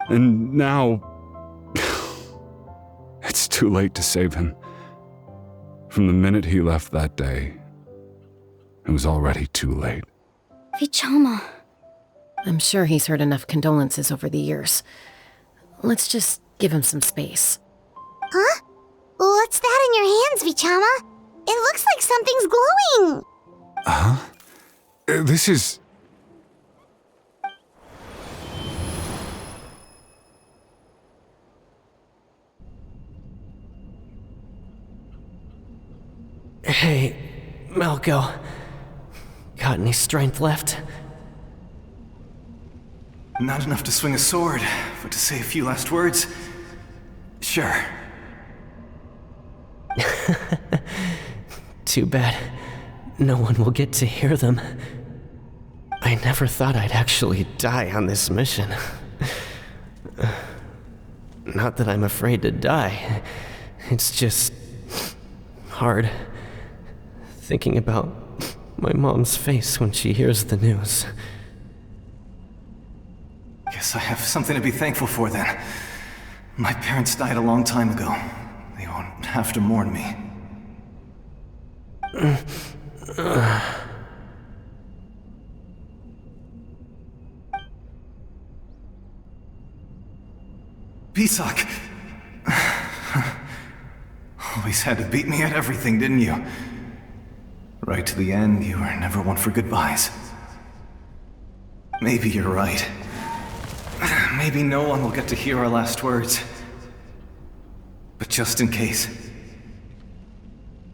And now, it's too late to save him. From the minute he left that day, it was already too late. Vichama. I'm sure he's heard enough condolences over the years. Let's just give him some space. Huh? What's that in your hands, Vichama? It looks like something's glowing! Huh? This is... Hey, Malko. Got any strength left? Not enough to swing a sword, but to say a few last words? Sure. Too bad no one will get to hear them. I never thought I'd actually die on this mission. Not that I'm afraid to die. It's just hard thinking about my mom's face when she hears the news. Guess I have something to be thankful for then. My parents died a long time ago. They won't have to mourn me. Pisak! Always had to beat me at everything, didn't you? Right to the end, you were never one for goodbyes. Maybe you're right. Maybe no one will get to hear our last words. But just in case...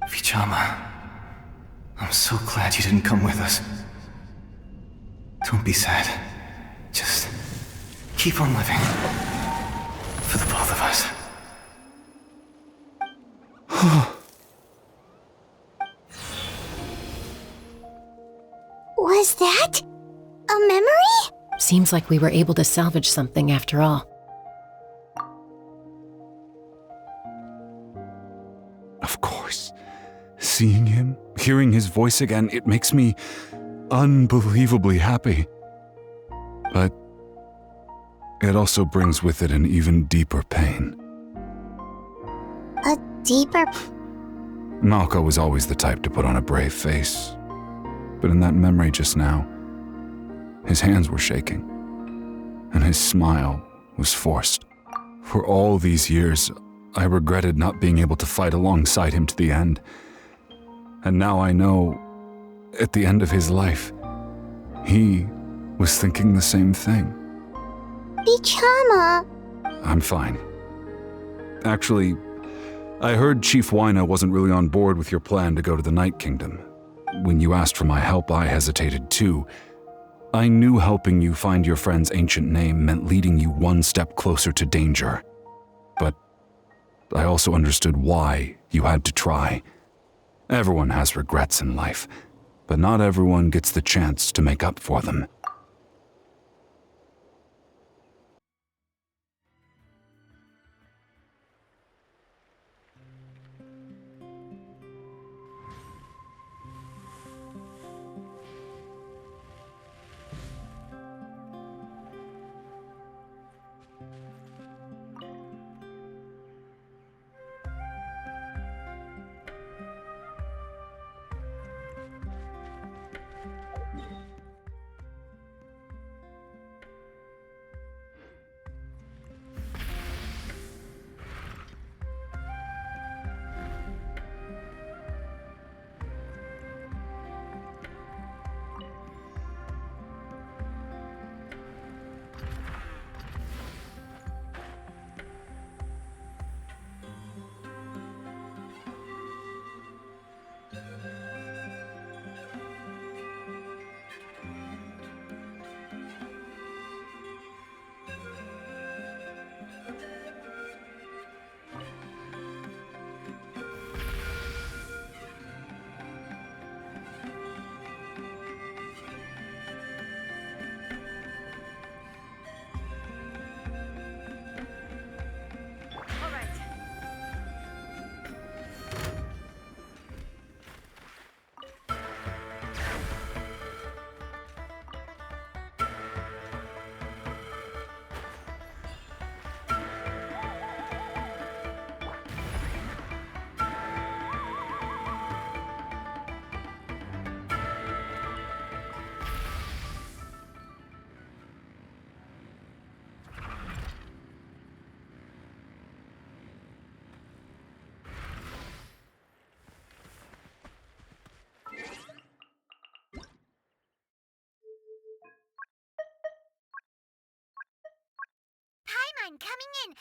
Vichama, I'm so glad you didn't come with us. Don't be sad. Just keep on living. For the both of us. Was that a memory? Seems like we were able to salvage something after all. Of course. Seeing him, hearing his voice again, it makes me unbelievably happy. But it also brings with it an even deeper pain. A deeper... Malko was always the type to put on a brave face. But in that memory just now, his hands were shaking, and his smile was forced. For all these years, I regretted not being able to fight alongside him to the end. And now I know, at the end of his life, he was thinking the same thing. Vichama! I'm fine. Actually, I heard Chief Wyna wasn't really on board with your plan to go to the Night Kingdom. When you asked for my help, I hesitated too. I knew helping you find your friend's ancient name meant leading you one step closer to danger. But I also understood why you had to try. Everyone has regrets in life, but not everyone gets the chance to make up for them. Paimon coming in!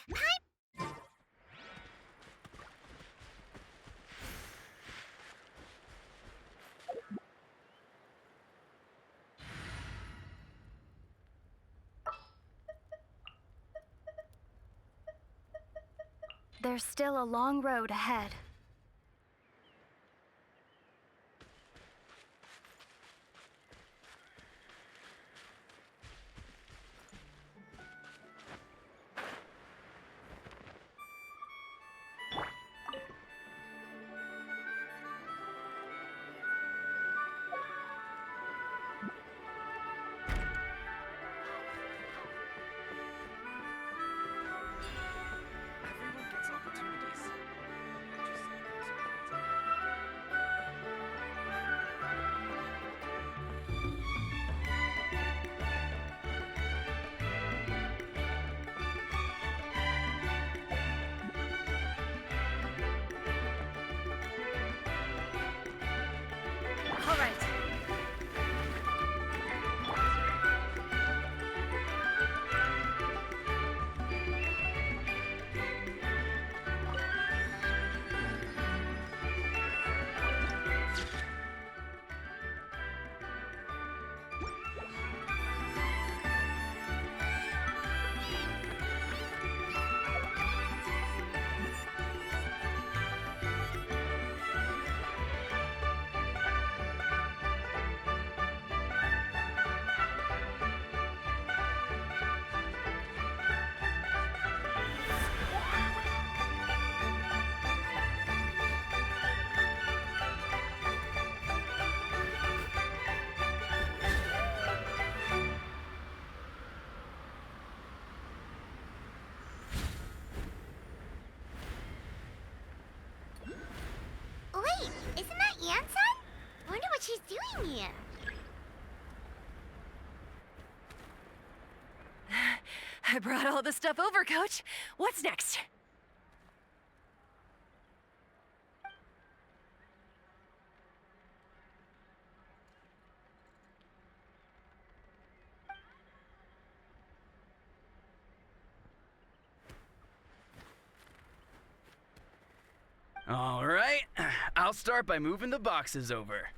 There's still a long road ahead. Wait, isn't that Yansan? Wonder what she's doing here. I brought all the stuff over, Coach. What's next? All right, I'll start by moving the boxes over.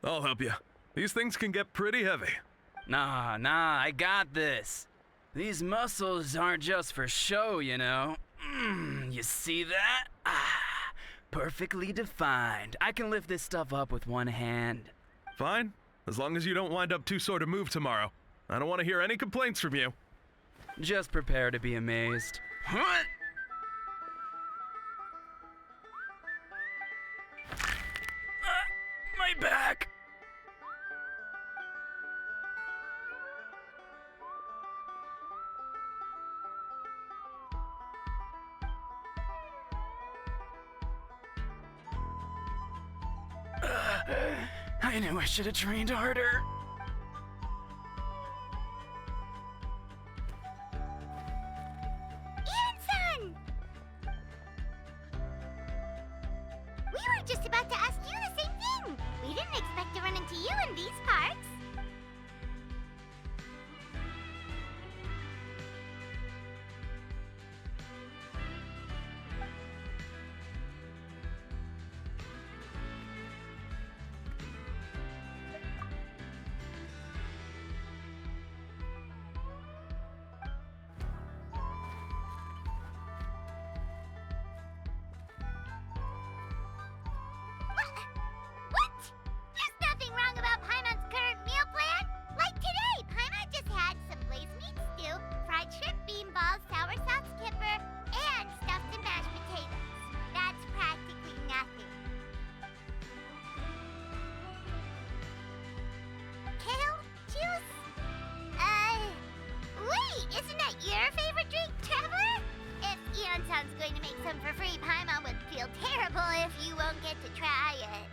I'll help you. These things can get pretty heavy. Nah, I got this. These muscles aren't just for show, you know. You see that? Perfectly defined. I can lift this stuff up with one hand. Fine, as long as you don't wind up too sore to move tomorrow. I don't want to hear any complaints from you. Just prepare to be amazed. What? My back! I knew I should have trained harder. Yansan! We were just about to ask you the same thing. We didn't expect to run into you in these parts. What? There's nothing wrong about Paimon's current meal plan. Like today, Paimon just had some glazed meat stew, fried shrimp, bean balls, sour sauce kipper, and stuffed and mashed potatoes. That's practically nothing. Kale? Juice? Wait, isn't that your favorite drink, Traveler? If Eonsan's going to make some for free, Paimon would feel terrible if you won't get to try it.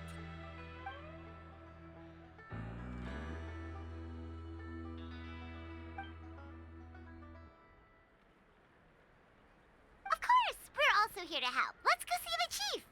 Of course! We're also here to help. Let's go see the chief!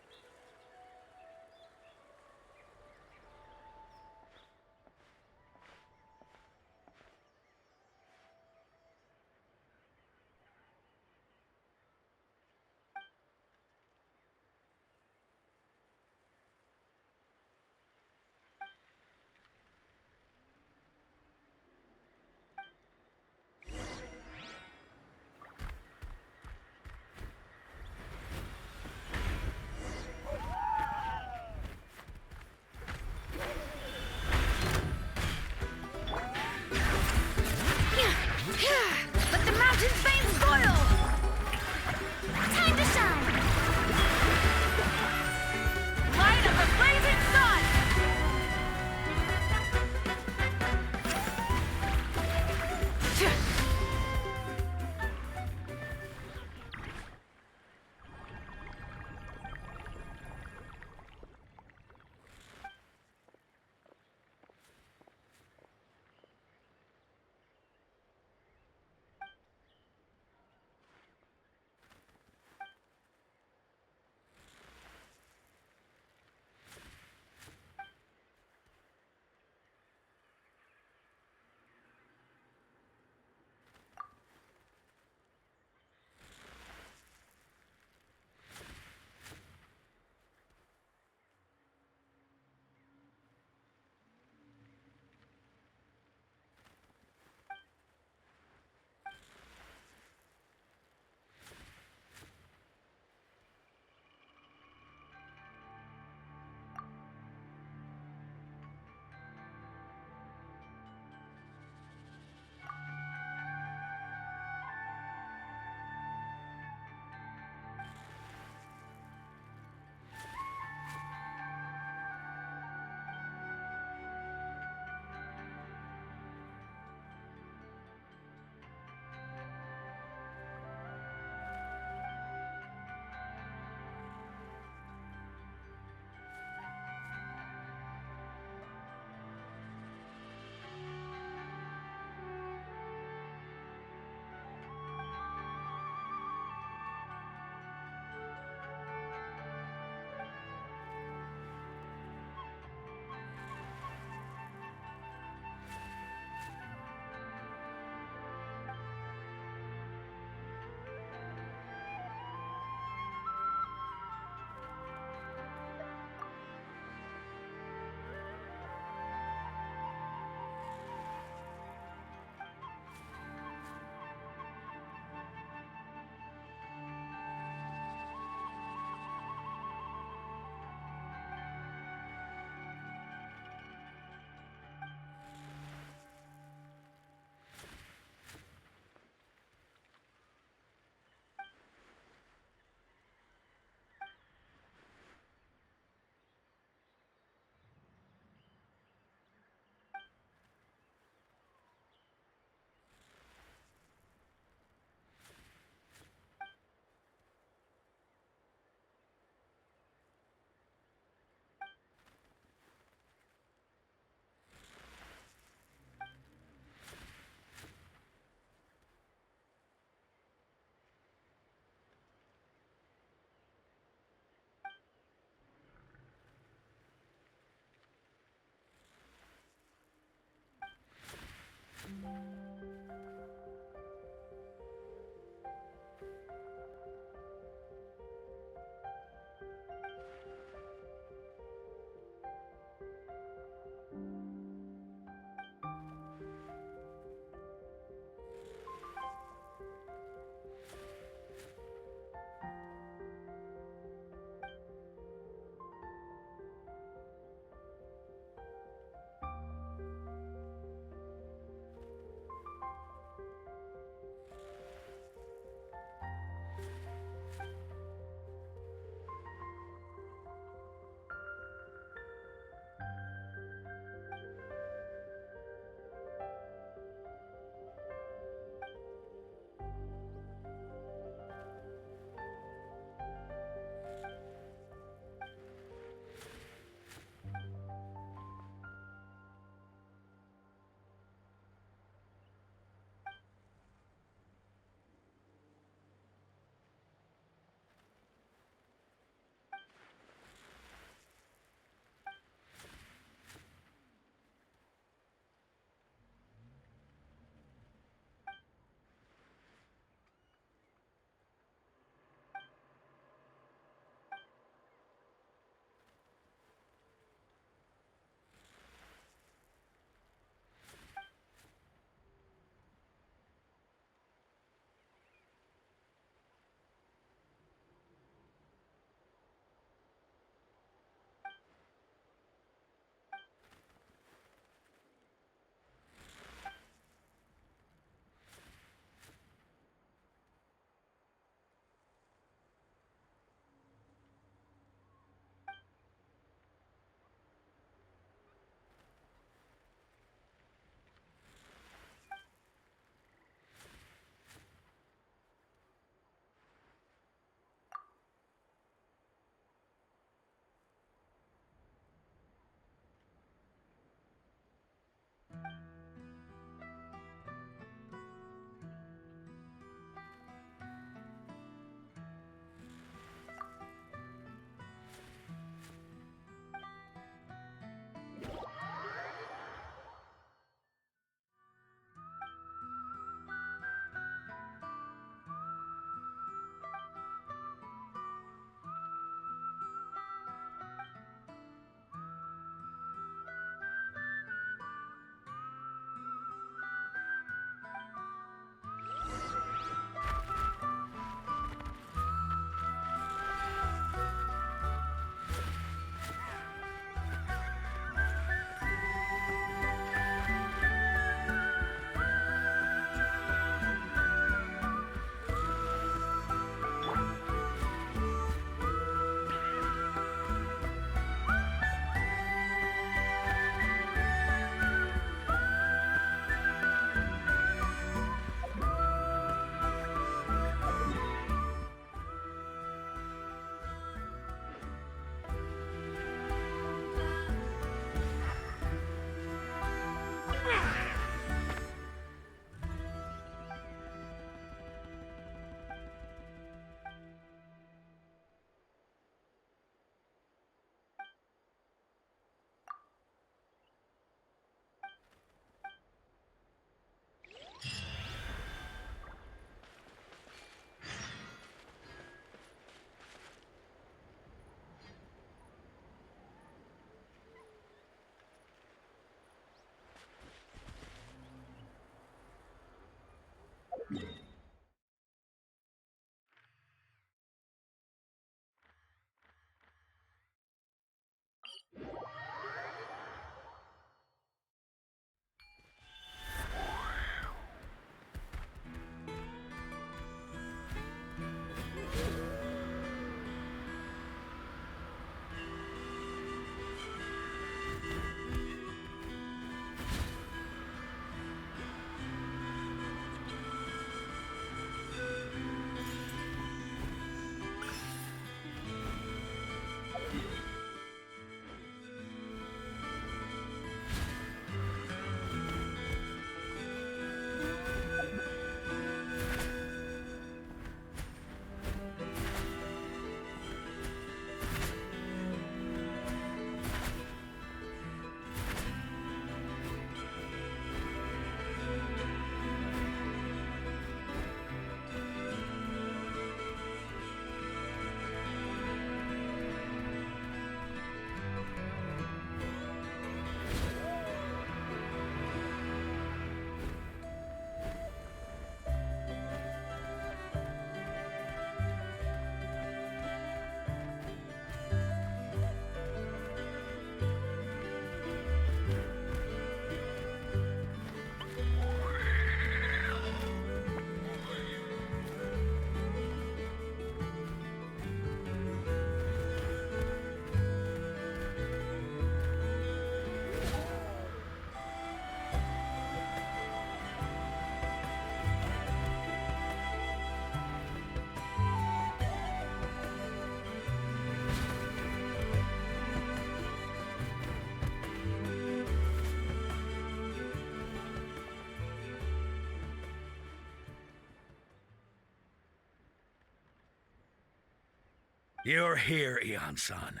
You're here, Eon-san.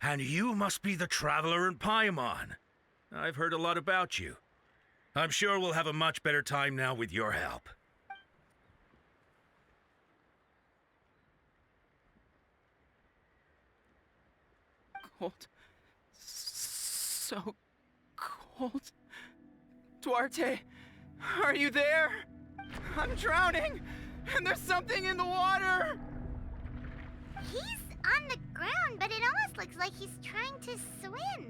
And you must be the traveler in Paimon. I've heard a lot about you. I'm sure we'll have a much better time now with your help. Cold. So cold. Duarte, are you there? I'm drowning, and there's something in the water! He's on the ground, but it almost looks like he's trying to swim.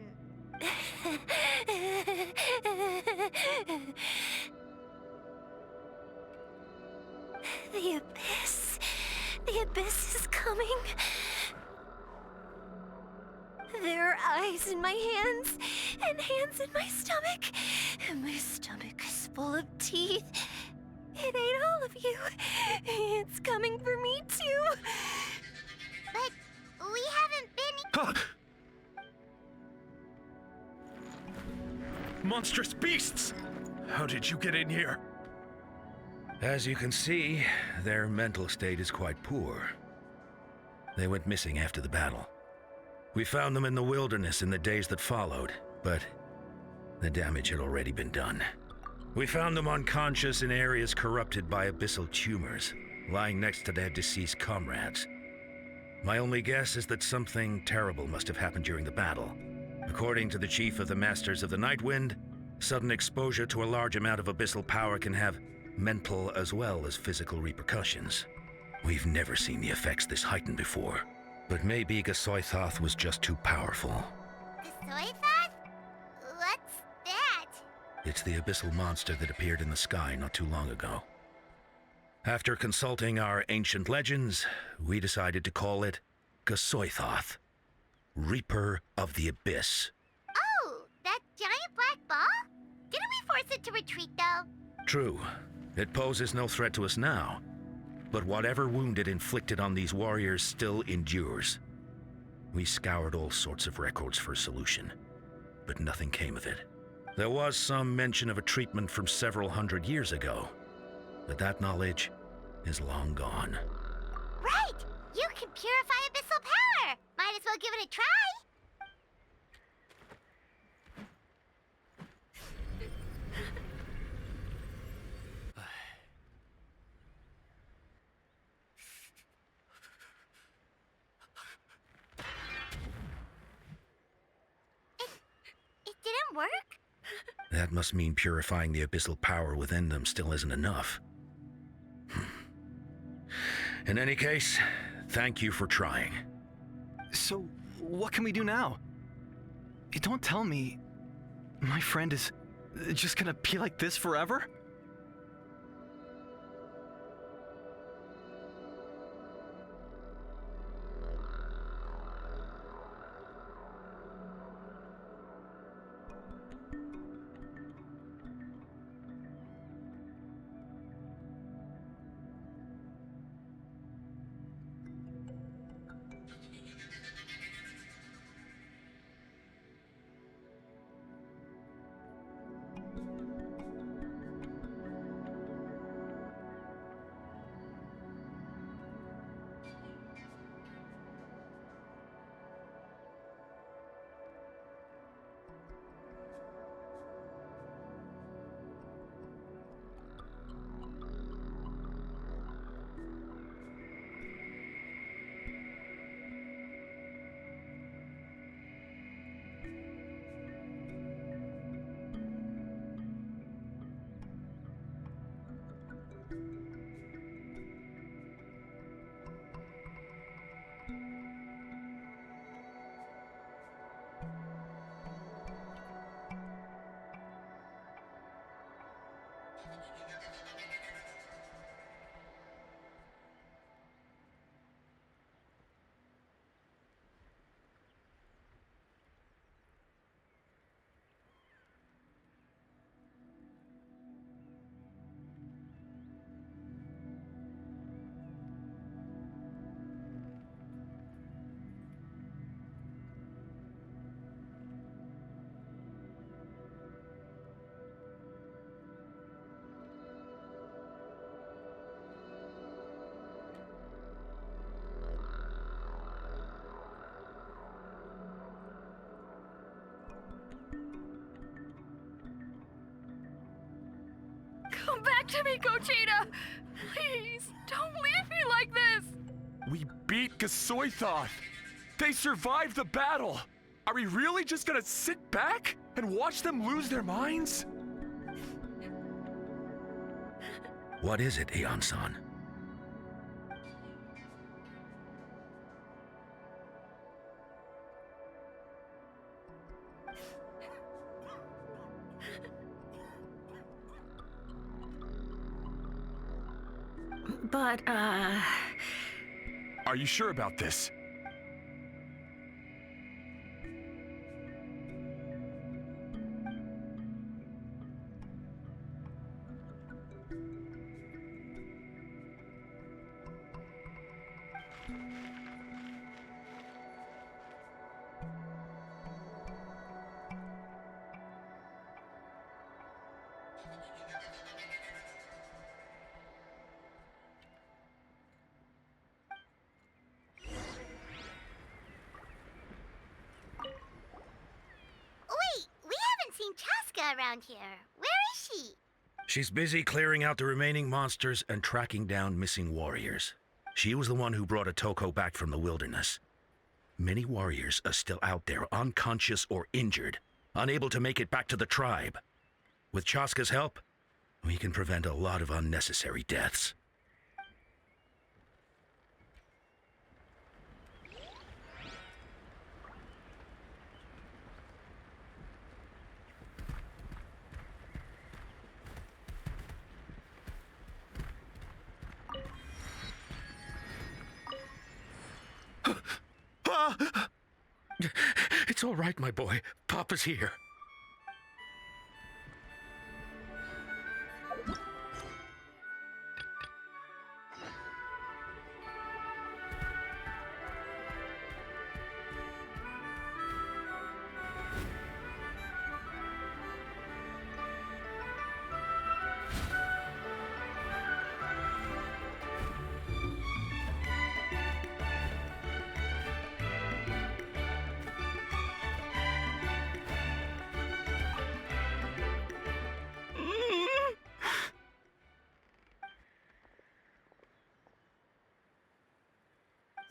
The abyss. The abyss is coming. There are eyes in my hands, and hands in my stomach. And my stomach is full of teeth. It ate all of you. It's coming for me, too. But we haven't been... Monstrous beasts! How did you get in here? As you can see, their mental state is quite poor. They went missing after the battle. We found them in the wilderness in the days that followed, but the damage had already been done. We found them unconscious in areas corrupted by abyssal tumors, lying next to their deceased comrades. My only guess is that something terrible must have happened during the battle. According to the chief of the Masters of the Nightwind, sudden exposure to a large amount of abyssal power can have mental as well as physical repercussions. We've never seen the effects this heightened before, but maybe Gasoithoth was just too powerful. Gasoithoth? What's that? It's the abyssal monster that appeared in the sky not too long ago. After consulting our ancient legends, we decided to call it Gasoithoth, Reaper of the Abyss. Oh, that giant black ball? Didn't we force it to retreat, though? True. It poses no threat to us now, but whatever wound it inflicted on these warriors still endures. We scoured all sorts of records for a solution, but nothing came of it. There was some mention of a treatment from several hundred years ago, but that knowledge is long gone. Right! You can purify abyssal power! Might as well give it a try! It didn't work? That must mean purifying the abyssal power within them still isn't enough. In any case, thank you for trying. So, what can we do now? Don't tell me my friend is just gonna be like this forever? to me, Cochina! Please, don't leave me like this! We beat Gasoithoth! They survived the battle! Are we really just gonna sit back and watch them lose their minds? What is it, Aeon-san? But, Are you sure about this? Wait, we haven't seen Chaska around here. Where is she? She's busy clearing out the remaining monsters and tracking down missing warriors. She was the one who brought Otoko back from the wilderness. Many warriors are still out there, unconscious or injured, unable to make it back to the tribe. With Chaska's help, we can prevent a lot of unnecessary deaths. It's all right, my boy. Papa's here.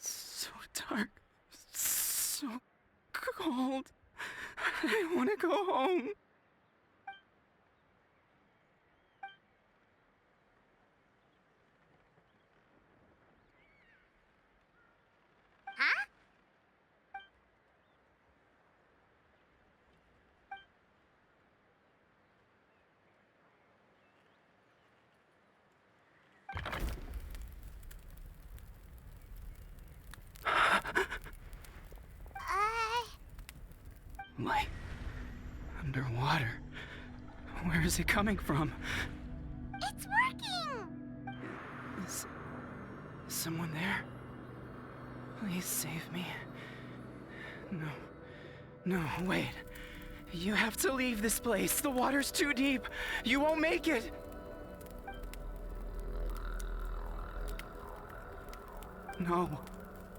So dark, so cold. I want to go home. Huh? Light. Underwater. Where is it coming from? It's working! Is someone there? Please save me. No, wait. You have to leave this place. The water's too deep. You won't make it. No,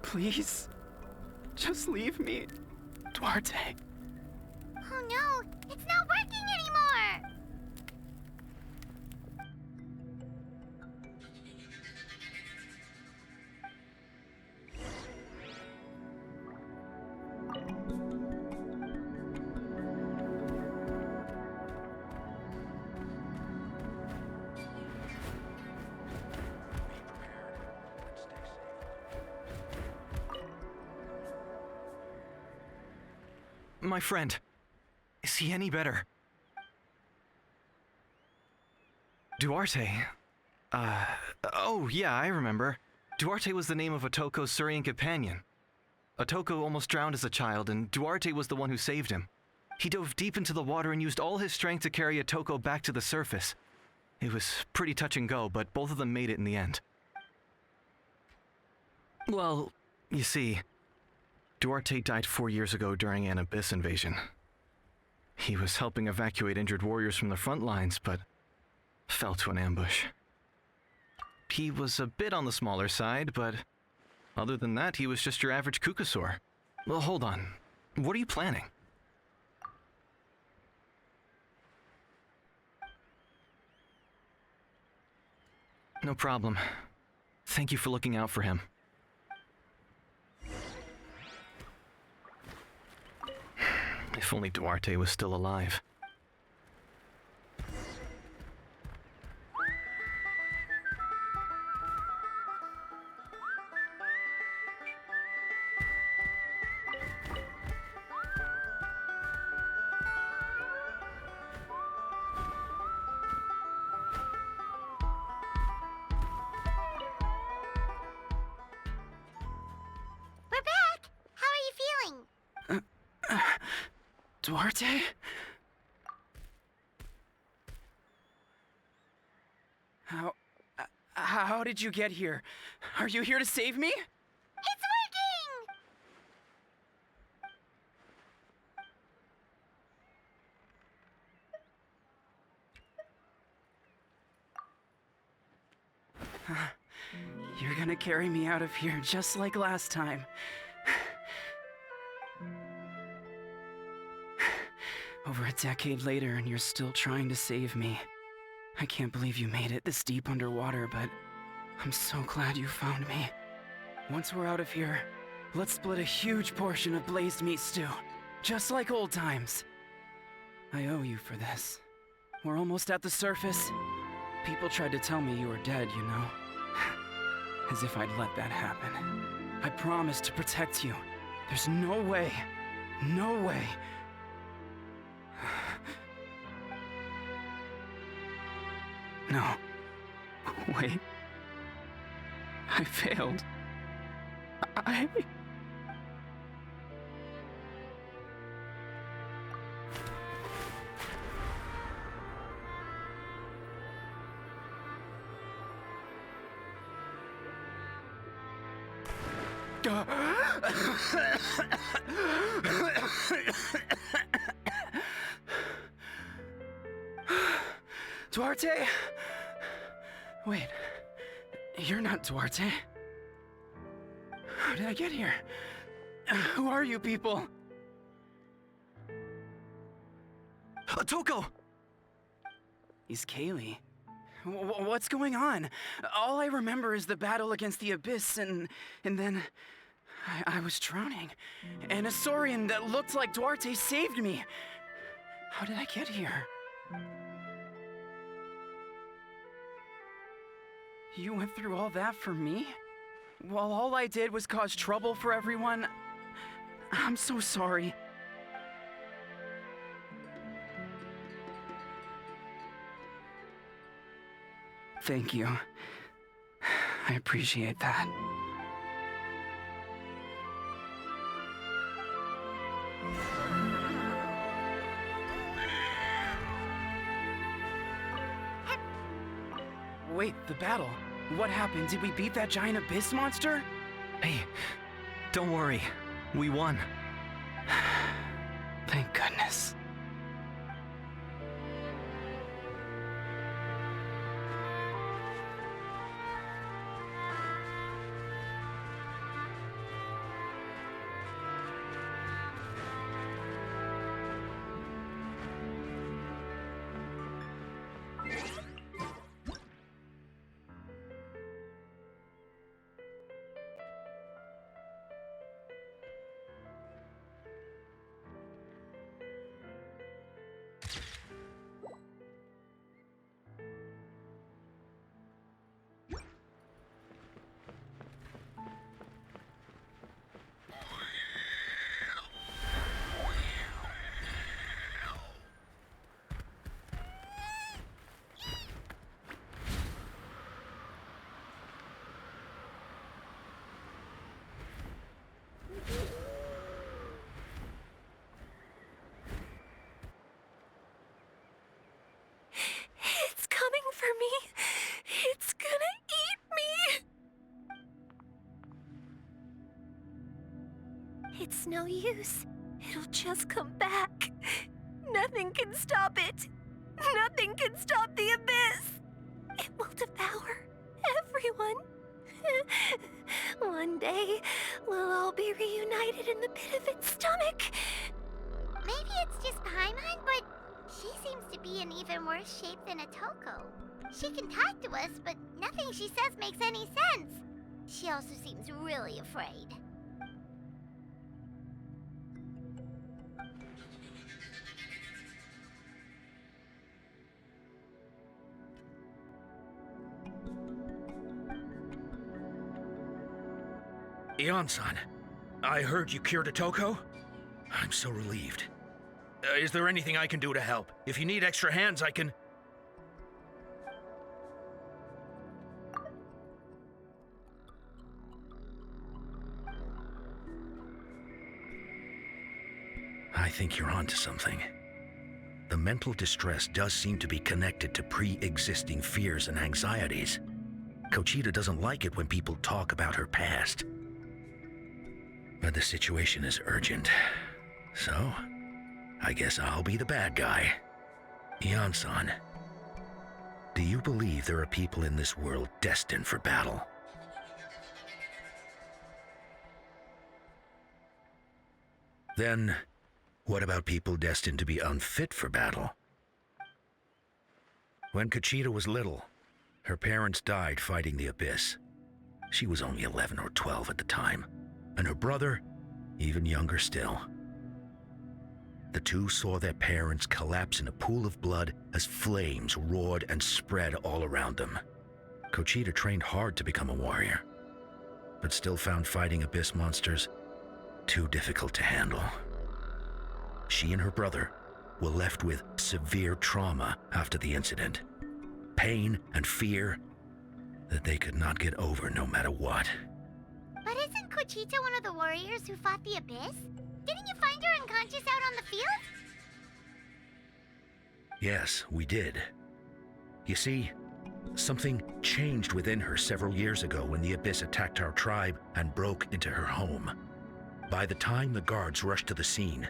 please. Just leave me, Duarte. Oh no, it's not working anymore! My friend, is he any better? Duarte? Oh yeah, I remember. Duarte was the name of Otoko's Surian companion. Otoko almost drowned as a child, and Duarte was the one who saved him. He dove deep into the water and used all his strength to carry Otoko back to the surface. It was pretty touch and go, but both of them made it in the end. Well, you see, Duarte died 4 years ago during an Abyss invasion. He was helping evacuate injured warriors from the front lines, but fell to an ambush. He was a bit on the smaller side, but other than that, he was just your average Kukasaur. Well, hold on. What are you planning? No problem. Thank you for looking out for him. If only Duarte was still alive. We're back! How are you feeling? Duarte? How did you get here? Are you here to save me? It's working! You're gonna carry me out of here just like last time. Over a decade later, and you're still trying to save me. I can't believe you made it this deep underwater, but I'm so glad you found me. Once we're out of here, let's split a huge portion of blazed meat stew, just like old times. I owe you for this. We're almost at the surface. People tried to tell me you were dead, you know. As if I'd let that happen. I promised to protect you. There's no way. No way. No. Wait. I failed. Duarte? Wait, you're not Duarte. How did I get here? Who are you people? Toko! He's Kaylee. What's going on? All I remember is the battle against the Abyss, and then I was drowning. And a Saurian that looked like Duarte saved me. How did I get here? You went through all that for me? While all I did was cause trouble for everyone? I'm so sorry. Thank you. I appreciate that. Wait, the battle. What happened? Did we beat that giant abyss monster? Hey, don't worry. We won. Thank goodness. It's coming for me. It's gonna eat me. It's no use. It'll just come back. Nothing can stop it. Nothing can stop the abyss. It will devour everyone. One day, we'll all be reunited in the pit of its stomach. Maybe it's just Paimon, but she seems to be in even worse shape than a Toko. She can talk to us, but nothing she says makes any sense. She also seems really afraid. Ion-san, I heard you cured Otoko? I'm so relieved. Is there anything I can do to help? If you need extra hands, I can... I think you're onto something. The mental distress does seem to be connected to pre-existing fears and anxieties. Kochita doesn't like it when people talk about her past. But the situation is urgent. So, I guess I'll be the bad guy. Ion-san, do you believe there are people in this world destined for battle? Then, what about people destined to be unfit for battle? When Kochita was little, her parents died fighting the Abyss. She was only 11 or 12 at the time, and her brother, even younger still. The two saw their parents collapse in a pool of blood as flames roared and spread all around them. Kochita trained hard to become a warrior, but still found fighting Abyss monsters too difficult to handle. She and her brother were left with severe trauma after the incident. Pain and fear that they could not get over no matter what. But isn't Kochita one of the warriors who fought the Abyss? Didn't you find her unconscious out on the field? Yes, we did. You see, something changed within her several years ago when the Abyss attacked our tribe and broke into her home. By the time the guards rushed to the scene,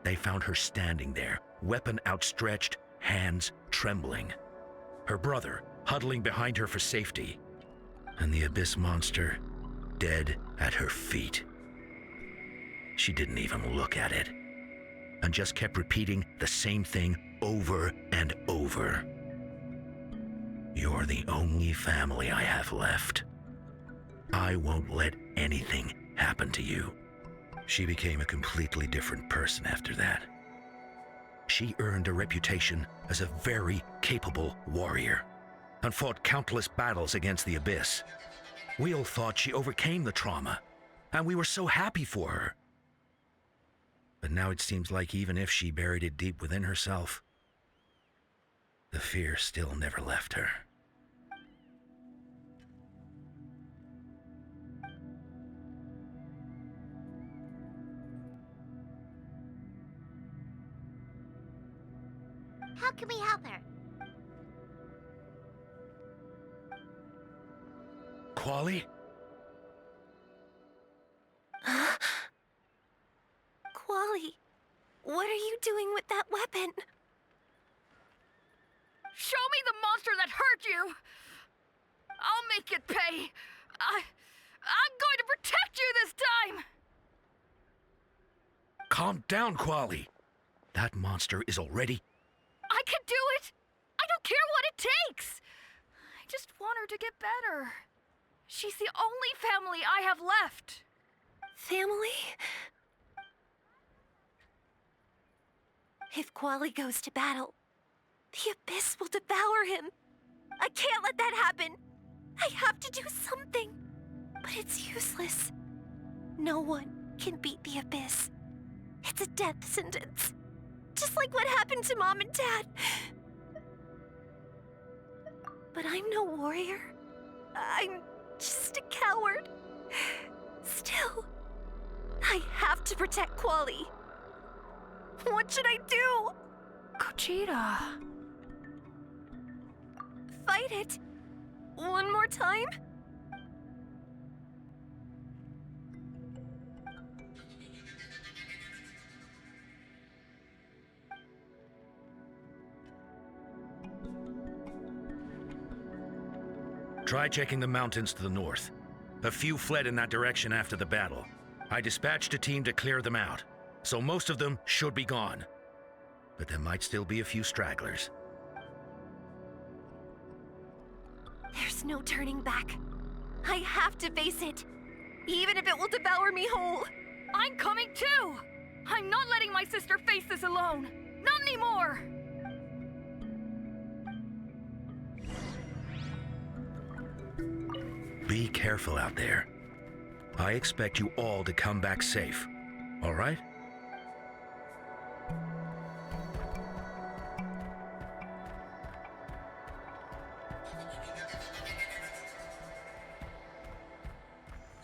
they found her standing there, weapon outstretched, hands trembling. Her brother huddling behind her for safety, and the Abyss monster dead at her feet. She didn't even look at it, and just kept repeating the same thing over and over. You're the only family I have left. I won't let anything happen to you. She became a completely different person after that. She earned a reputation as a very capable warrior, and fought countless battles against the Abyss. We all thought she overcame the trauma, and we were so happy for her. But now it seems like even if she buried it deep within herself, the fear still never left her. How can we help her? Quali? Quali, what are you doing with that weapon? Show me the monster that hurt you! I'll make it pay! I'm going to protect you this time! Calm down, Quali. That monster is already... I can do it! I don't care what it takes! I just want her to get better. She's the only family I have left. Family? If Quali goes to battle, the Abyss will devour him. I can't let that happen. I have to do something. But it's useless. No one can beat the Abyss. It's a death sentence. Just like what happened to Mom and Dad. But I'm no warrior. I'm just a coward. Still, I have to protect Quali. What should I do? Kochita. Fight it. One more time? Try checking the mountains to the north. A few fled in that direction after the battle. I dispatched a team to clear them out, so most of them should be gone. But there might still be a few stragglers. There's no turning back. I have to face it, even if it will devour me whole. I'm coming too! I'm not letting my sister face this alone! Not anymore! Be careful out there. I expect you all to come back safe, all right?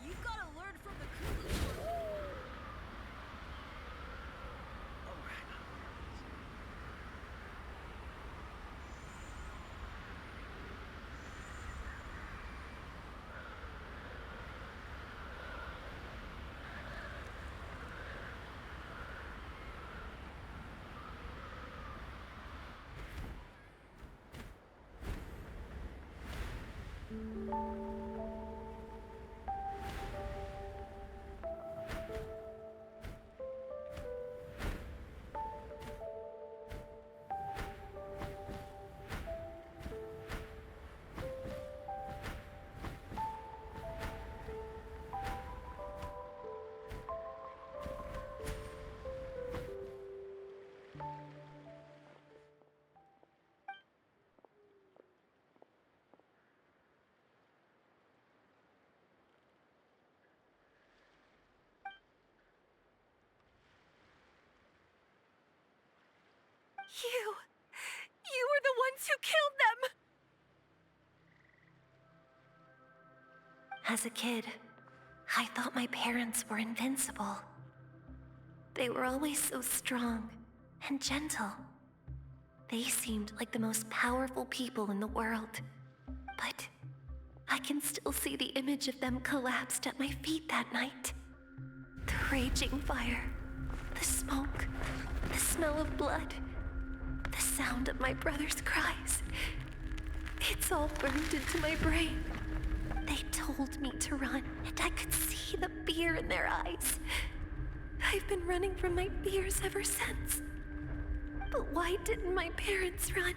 You've got to learn from the Kulu. You were the ones who killed them! As a kid, I thought my parents were invincible. They were always so strong and gentle. They seemed like the most powerful people in the world. But I can still see the image of them collapsed at my feet that night. The raging fire, the smoke, the smell of blood, the sound of my brother's cries. It's all burned into my brain. They told me to run, and I could see the fear in their eyes. I've been running from my fears ever since. But why didn't my parents run?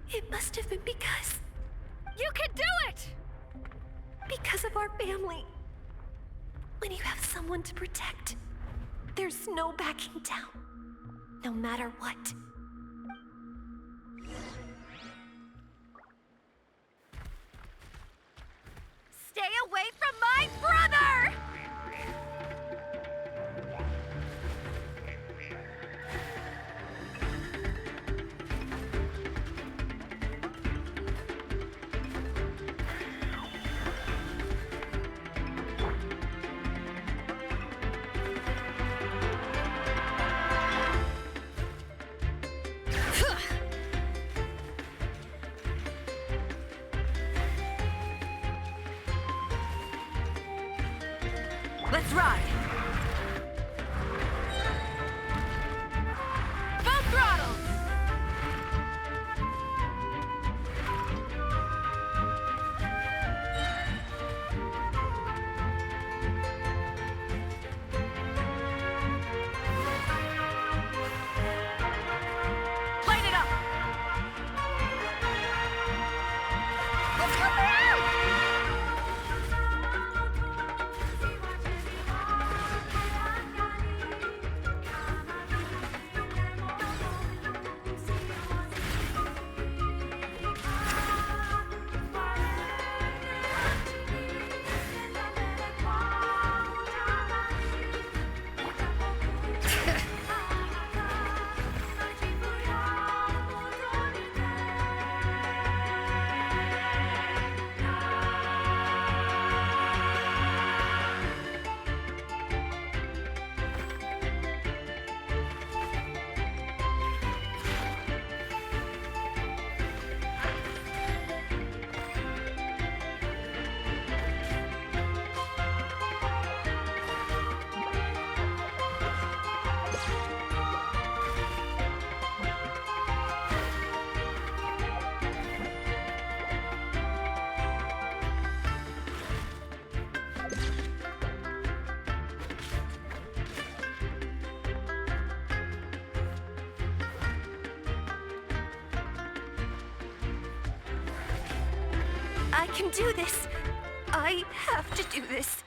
It must have been because... You can do it! Because of our family. When you have someone to protect, there's no backing down, no matter what. Stay away from my brother! Let's ride! Full throttle! Light it up! Let's go around! I can do this. I have to do this.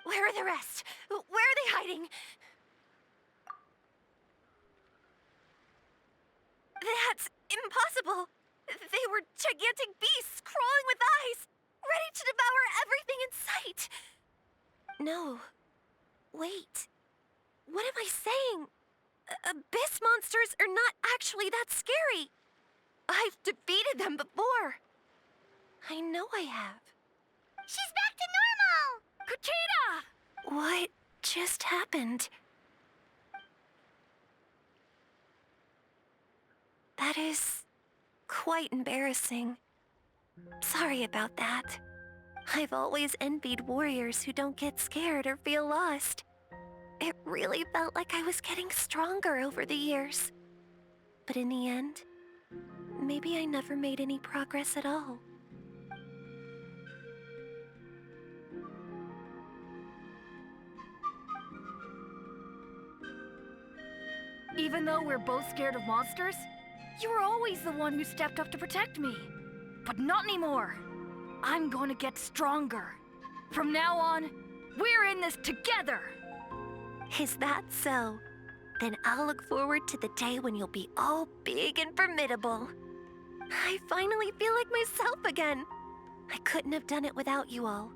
Where are the rest? Where are they hiding? That's impossible. They were gigantic beasts crawling with eyes, ready to devour everything in sight. No. Wait. What am I saying? Abyss monsters are not actually that scary. I've defeated them before. I know I have. She's back to normal! Kuchina! What just happened? That is quite embarrassing. Sorry about that. I've always envied warriors who don't get scared or feel lost. It really felt like I was getting stronger over the years. But in the end, maybe I never made any progress at all. Even though we're both scared of monsters, you were always the one who stepped up to protect me. But not anymore. I'm going to get stronger. From now on, we're in this together. Is that so? Then I'll look forward to the day when you'll be all big and formidable. I finally feel like myself again. I couldn't have done it without you all.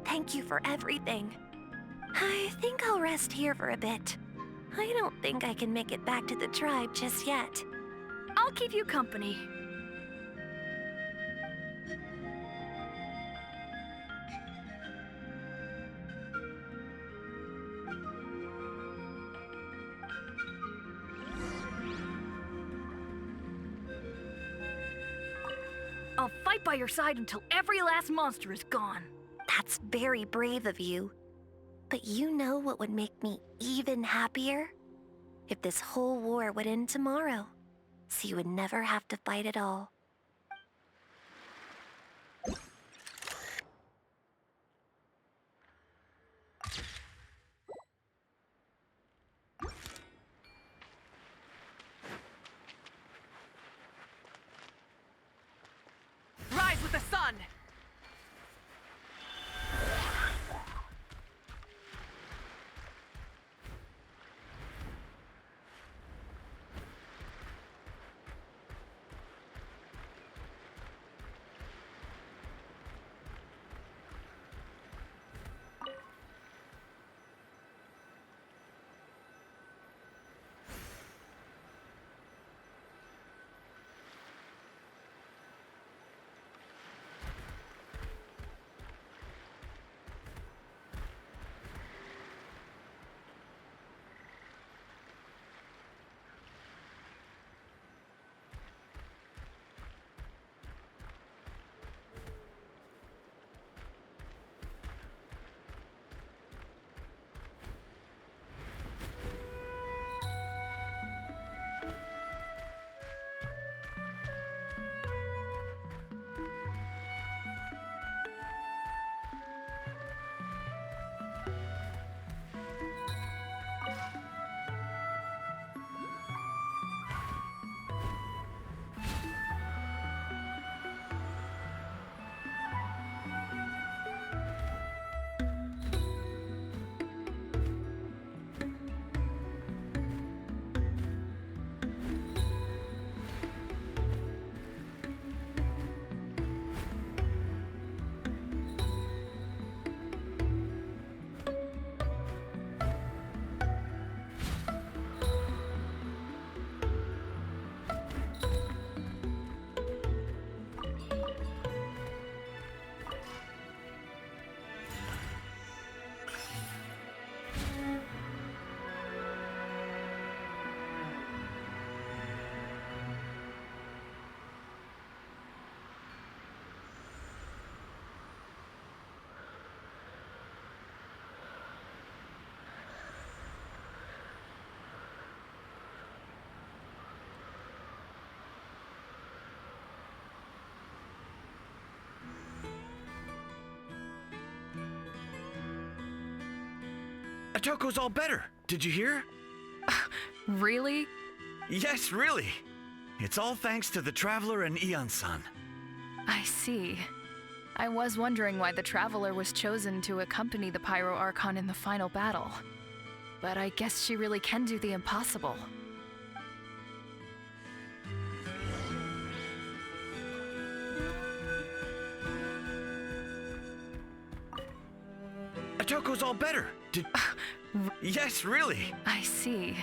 Thank you for everything. I think I'll rest here for a bit. I don't think I can make it back to the tribe just yet. I'll keep you company. I'll fight by your side until every last monster is gone. That's very brave of you. But you know what would make me even happier? If this whole war would end tomorrow, so you would never have to fight at all. Rise with the sun! Atoko's all better. Did you hear? Really? Yes, really. It's all thanks to the Traveler and Ian-san. I see. I was wondering why the Traveler was chosen to accompany the Pyro Archon in the final battle. But I guess she really can do the impossible. Atoko's all better. Did... Yes, really. I see.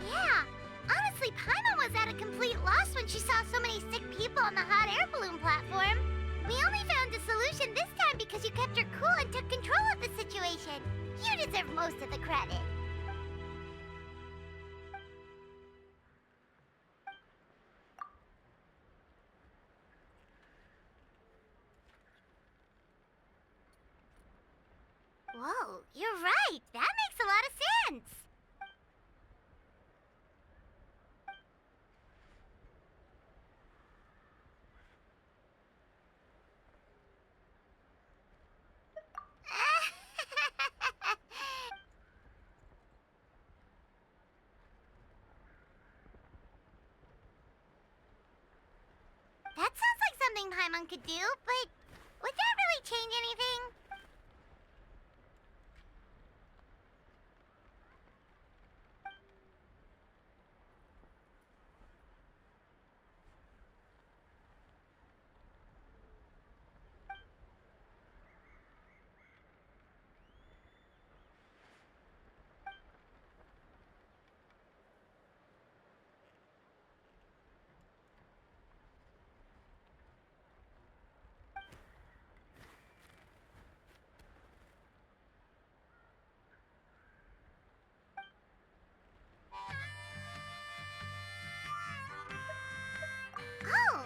Yeah, honestly, Paimon was at a complete loss when she saw so many sick people on the hot air balloon platform. We only found a solution this time because you kept her cool and took control of the situation. You deserve most of the credit. Whoa, you're right. That makes a lot of sense. Paimon could do, but would that really change anything? Oh,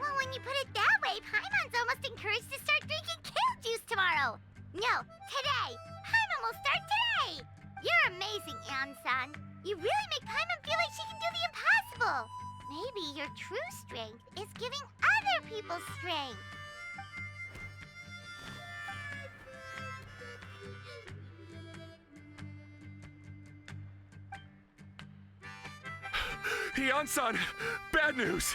well, when you put it that way, Paimon's almost encouraged to start drinking kale juice tomorrow. No, today. Paimon will start today. You're amazing, Ansan. You really make Paimon feel like she can do the impossible. Maybe your true strength is giving other people strength. Ian-san! Bad news!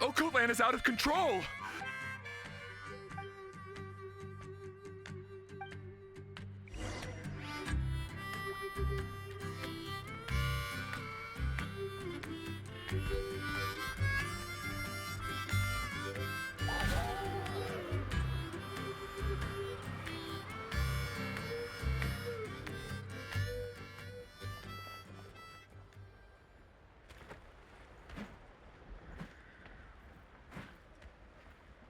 Okoland is out of control!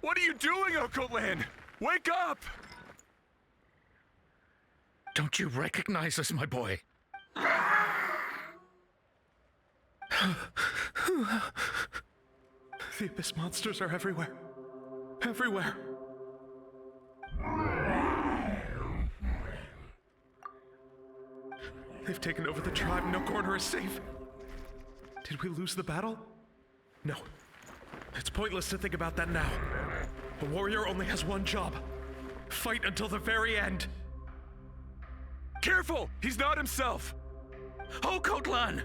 What are you doing, Okoland? Wake up! Don't you recognize us, my boy? The Abyss monsters are everywhere. Everywhere. They've taken over the tribe. No corner is safe. Did we lose the battle? No. It's pointless to think about that now. A warrior only has one job. Fight until the very end. Careful! He's not himself! Oh, Kotlan!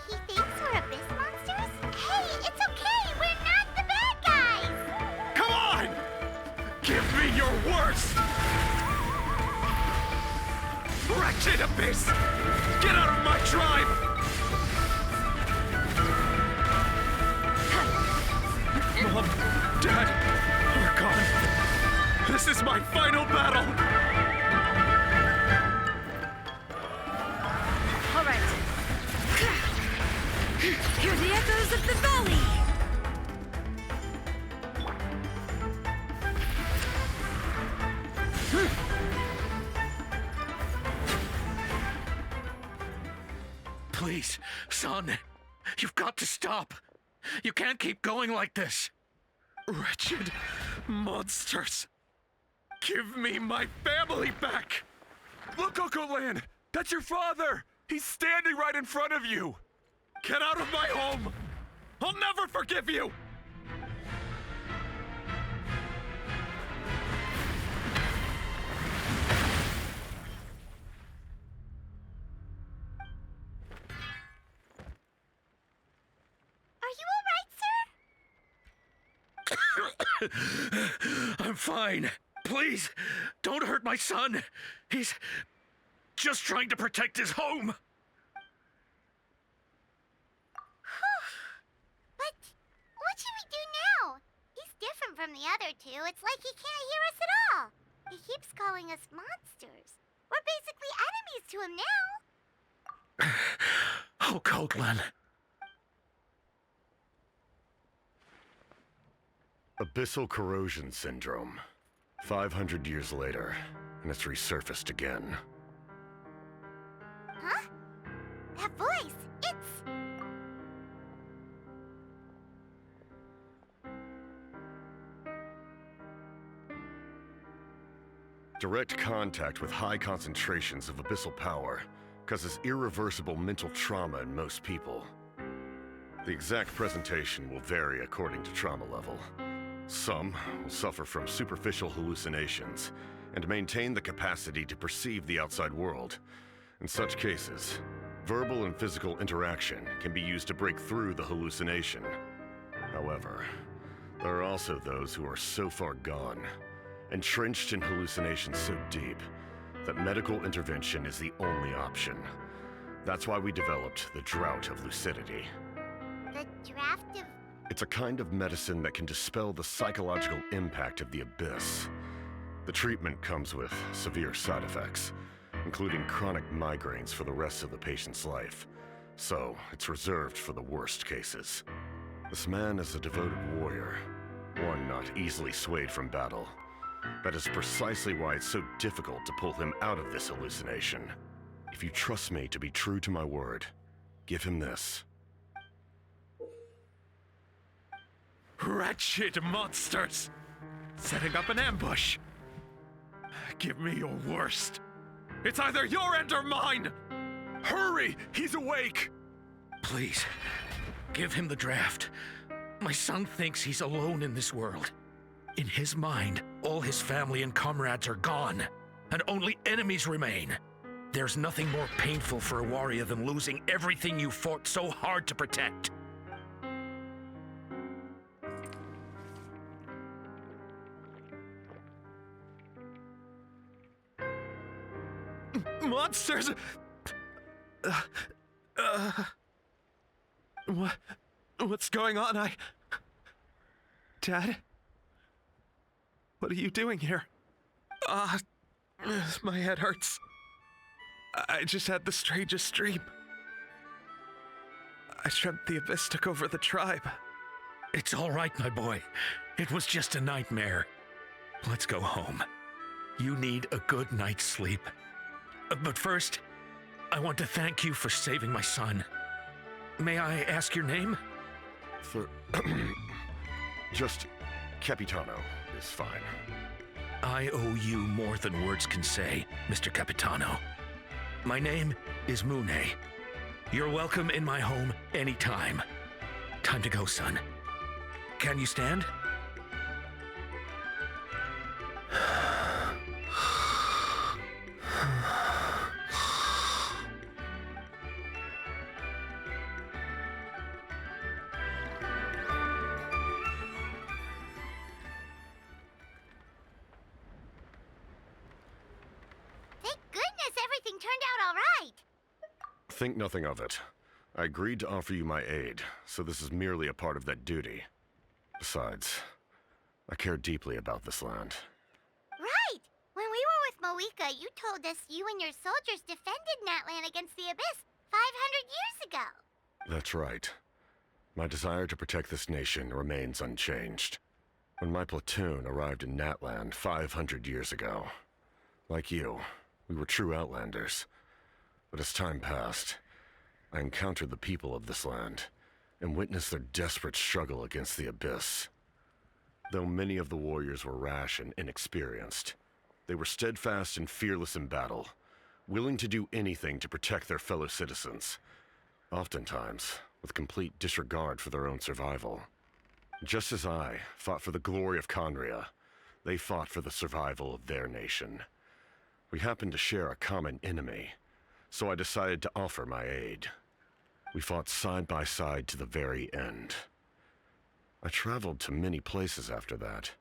He thinks we're Abyss monsters? Hey, it's okay! We're not the bad guys! Come on! Give me your worst! Wretched Abyss! Get out of my tribe! Mom, Dad, Archon, this is my final battle! All right. Hear the echoes of the valley! Please, son, you've got to stop. You can't keep going like this. Wretched monsters! Give me my family back! Look, Okoland! That's your father! He's standing right in front of you! Get out of my home! I'll never forgive you! Are you alright, sir? I'm fine. Please, don't hurt my son. He's just trying to protect his home. But what should we do now? He's different from the other two. It's like he can't hear us at all. He keeps calling us monsters. We're basically enemies to him now. Oh, Kotlan. Abyssal corrosion syndrome. 500 years later, and it's resurfaced again. Huh? That voice, it's... Direct contact with high concentrations of abyssal power causes irreversible mental trauma in most people. The exact presentation will vary according to trauma level. Some will suffer from superficial hallucinations and maintain the capacity to perceive the outside world. In such cases, verbal and physical interaction can be used to break through the hallucination. However, there are also those who are so far gone, entrenched in hallucinations so deep, that medical intervention is the only option. That's why we developed the Drought of Lucidity. The draft of... It's a kind of medicine that can dispel the psychological impact of the abyss. The treatment comes with severe side effects, including chronic migraines for the rest of the patient's life. So, it's reserved for the worst cases. This man is a devoted warrior, one not easily swayed from battle. That is precisely why it's so difficult to pull him out of this hallucination. If you trust me to be true to my word, give him this. Wretched monsters! Setting up an ambush! Give me your worst. It's either your end or mine! Hurry! He's awake! Please, give him the draft. My son thinks he's alone in this world. In his mind, all his family and comrades are gone, and only enemies remain. There's nothing more painful for a warrior than losing everything you fought so hard to protect. Monsters! What's going on? Dad? What are you doing here? My head hurts. I just had the strangest dream. I dreamt the Abyss took over the tribe. It's all right, my boy. It was just a nightmare. Let's go home. You need a good night's sleep. But first, I want to thank you for saving my son. May I ask your name? Just Capitano is fine. I owe you more than words can say, Mr. Capitano. My name is Mune. You're welcome in my home anytime. Time to go, son. Can you stand? Think nothing of it. I agreed to offer you my aid, so this is merely a part of that duty. Besides, I care deeply about this land. Right! When we were with Moika, you told us you and your soldiers defended Natlan against the Abyss 500 years ago. That's right. My desire to protect this nation remains unchanged. When my platoon arrived in Natlan 500 years ago, like you, we were true outlanders. But as time passed, I encountered the people of this land and witnessed their desperate struggle against the Abyss. Though many of the warriors were rash and inexperienced, they were steadfast and fearless in battle, willing to do anything to protect their fellow citizens, oftentimes with complete disregard for their own survival. Just as I fought for the glory of Conria, they fought for the survival of their nation. We happened to share a common enemy, so I decided to offer my aid. We fought side by side to the very end. I traveled to many places after that,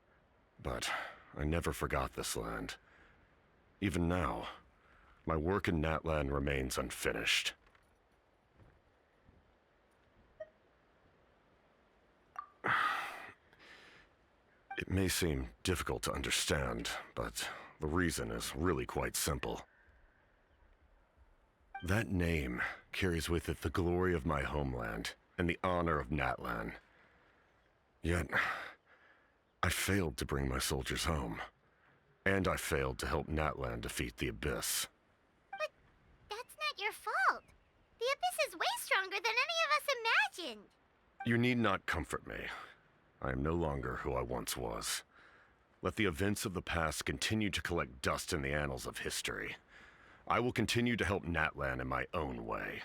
but I never forgot this land. Even now, my work in Natlan remains unfinished. It may seem difficult to understand, but the reason is really quite simple. That name carries with it the glory of my homeland and the honor of Natlan. Yet, I failed to bring my soldiers home, and I failed to help Natlan defeat the Abyss. But that's not your fault. The Abyss is way stronger than any of us imagined. You need not comfort me. I am no longer who I once was. Let the events of the past continue to collect dust in the annals of history. I will continue to help Natlan in my own way.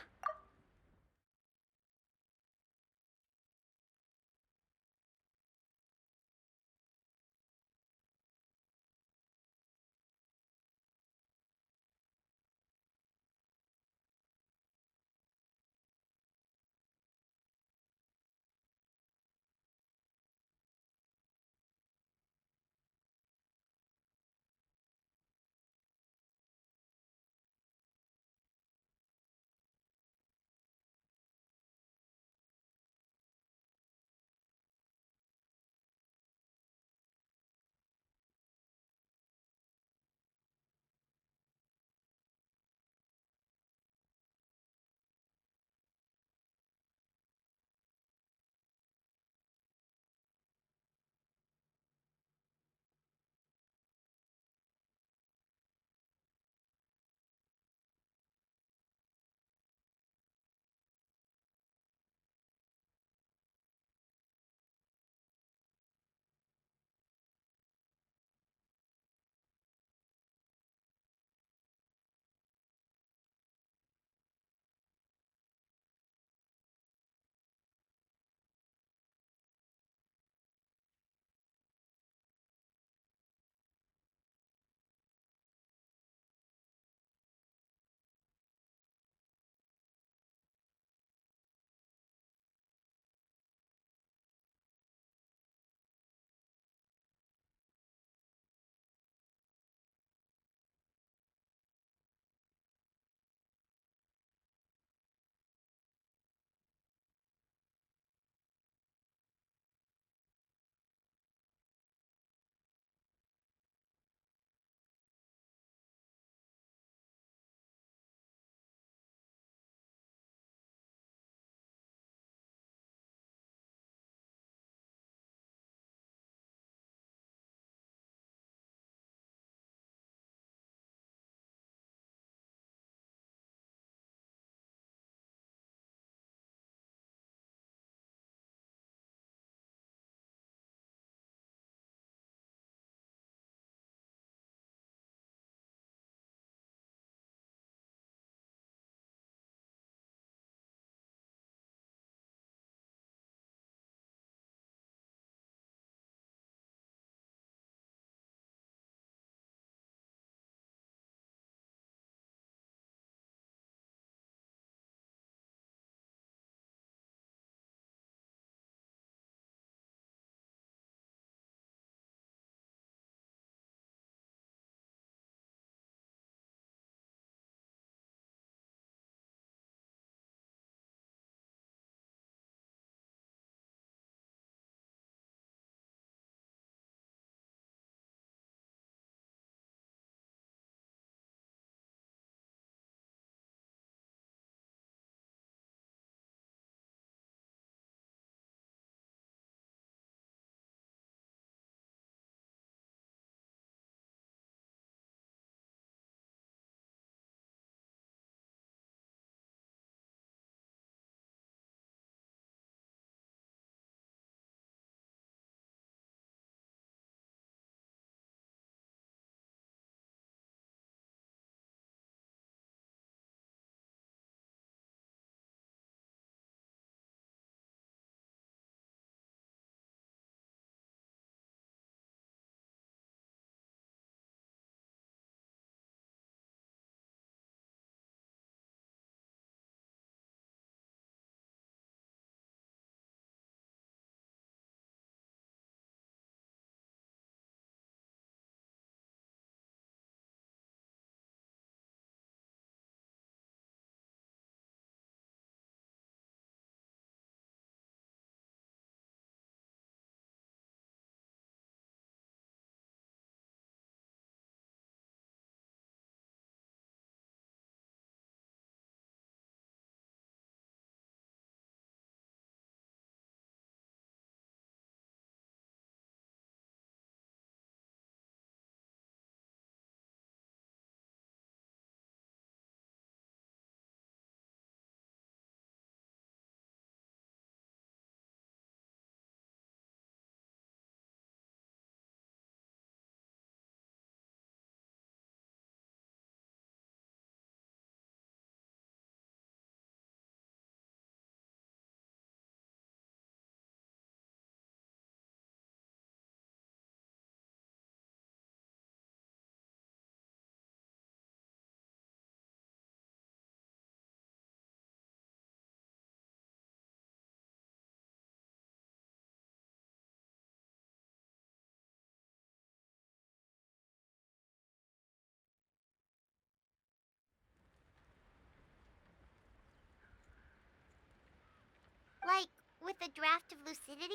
with a draft of lucidity?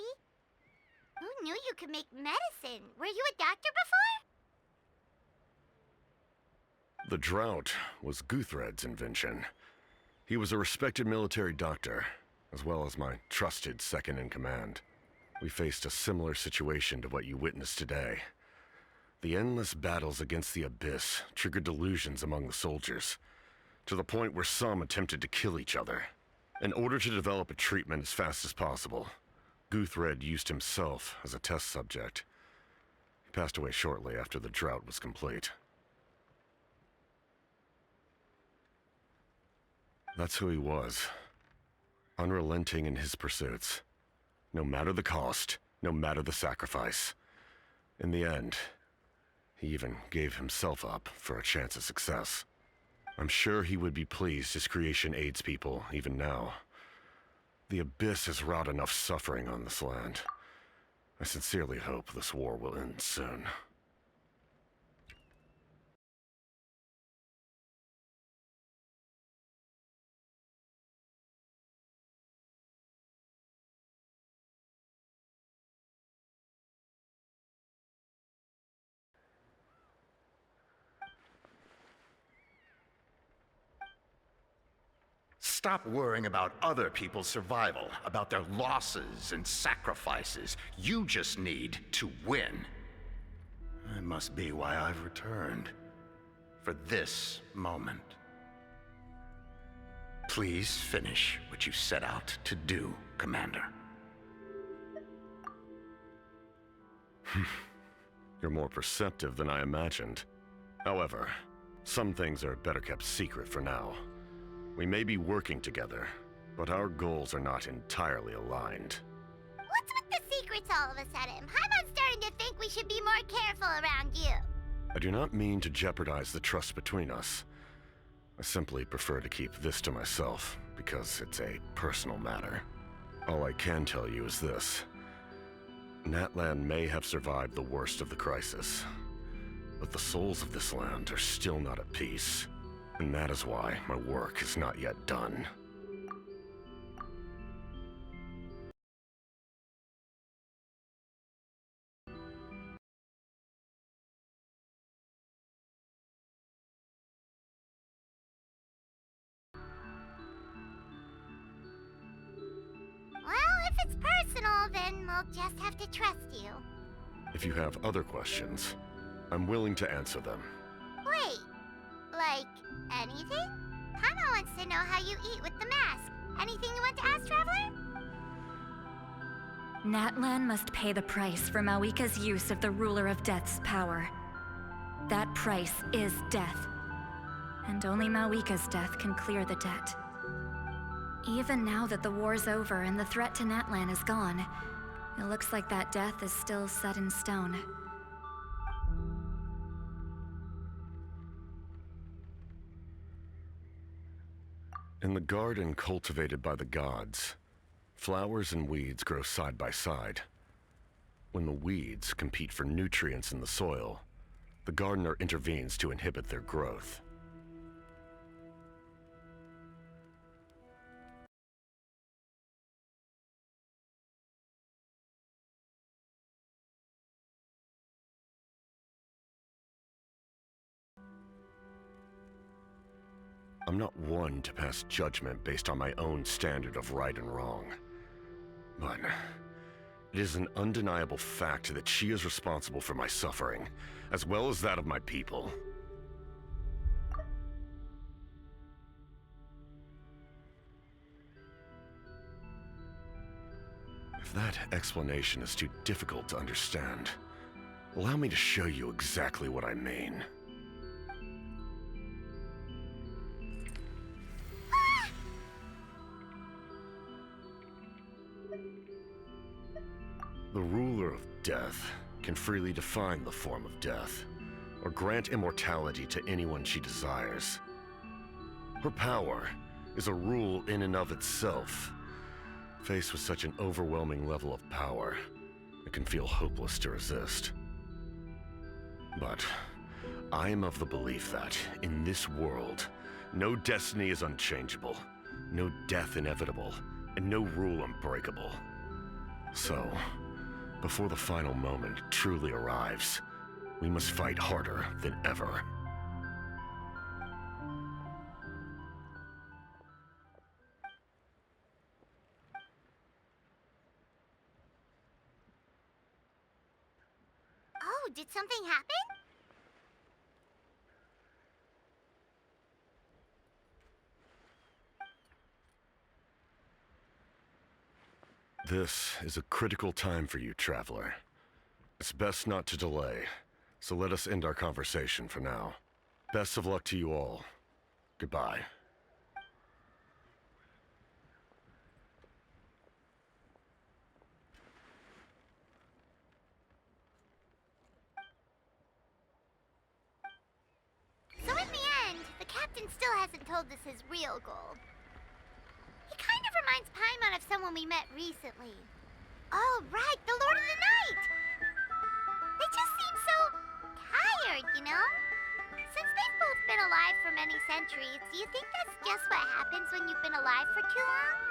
Who knew you could make medicine? Were you a doctor before? The drought was Guthred's invention. He was a respected military doctor, as well as my trusted second-in-command. We faced a similar situation to what you witnessed today. The endless battles against the Abyss triggered delusions among the soldiers, to the point where some attempted to kill each other. In order to develop a treatment as fast as possible, Guthred used himself as a test subject. He passed away shortly after the drought was complete. That's who he was. Unrelenting in his pursuits. No matter the cost, no matter the sacrifice. In the end, he even gave himself up for a chance of success. I'm sure he would be pleased his creation aids people, even now. The Abyss has wrought enough suffering on this land. I sincerely hope this war will end soon. Stop worrying about other people's survival, about their losses and sacrifices. You just need to win. That must be why I've returned. For this moment. Please finish what you set out to do, Commander. You're more perceptive than I imagined. However, some things are better kept secret for now. We may be working together, but our goals are not entirely aligned. What's with the secrets all of a sudden? Paimon's starting to think we should be more careful around you. I do not mean to jeopardize the trust between us. I simply prefer to keep this to myself, because it's a personal matter. All I can tell you is this. Natlan may have survived the worst of the crisis, but the souls of this land are still not at peace. And that is why my work is not yet done. Well, if it's personal, then we'll just have to trust you. If you have other questions, I'm willing to answer them. Wait, like anything? Paimon wants to know how you eat with the mask. Anything you want to ask, Traveler? Natlan must pay the price for Mawika's use of the Ruler of Death's power. That price is death. And only Mawika's death can clear the debt. Even now that the war's over and the threat to Natlan is gone, it looks like that death is still set in stone. In the garden cultivated by the gods, flowers and weeds grow side by side. When the weeds compete for nutrients in the soil, the gardener intervenes to inhibit their growth. I'm not one to pass judgment based on my own standard of right and wrong. But it is an undeniable fact that she is responsible for my suffering, as well as that of my people. If that explanation is too difficult to understand, allow me to show you exactly what I mean. The ruler of death can freely define the form of death, or grant immortality to anyone she desires. Her power is a rule in and of itself. Faced with such an overwhelming level of power, it can feel hopeless to resist. But I am of the belief that, in this world, no destiny is unchangeable, no death inevitable, and no rule unbreakable. So, before the final moment truly arrives, we must fight harder than ever. Oh, did something happen? This is a critical time for you, Traveler. It's best not to delay, so let us end our conversation for now. Best of luck to you all. Goodbye. So in the end, the captain still hasn't told us his real goal. He kind of reminds Paimon of someone we met recently. Oh, right, the Lord of the Night! They just seem so tired, you know? Since they've both been alive for many centuries, do you think that's just what happens when you've been alive for too long?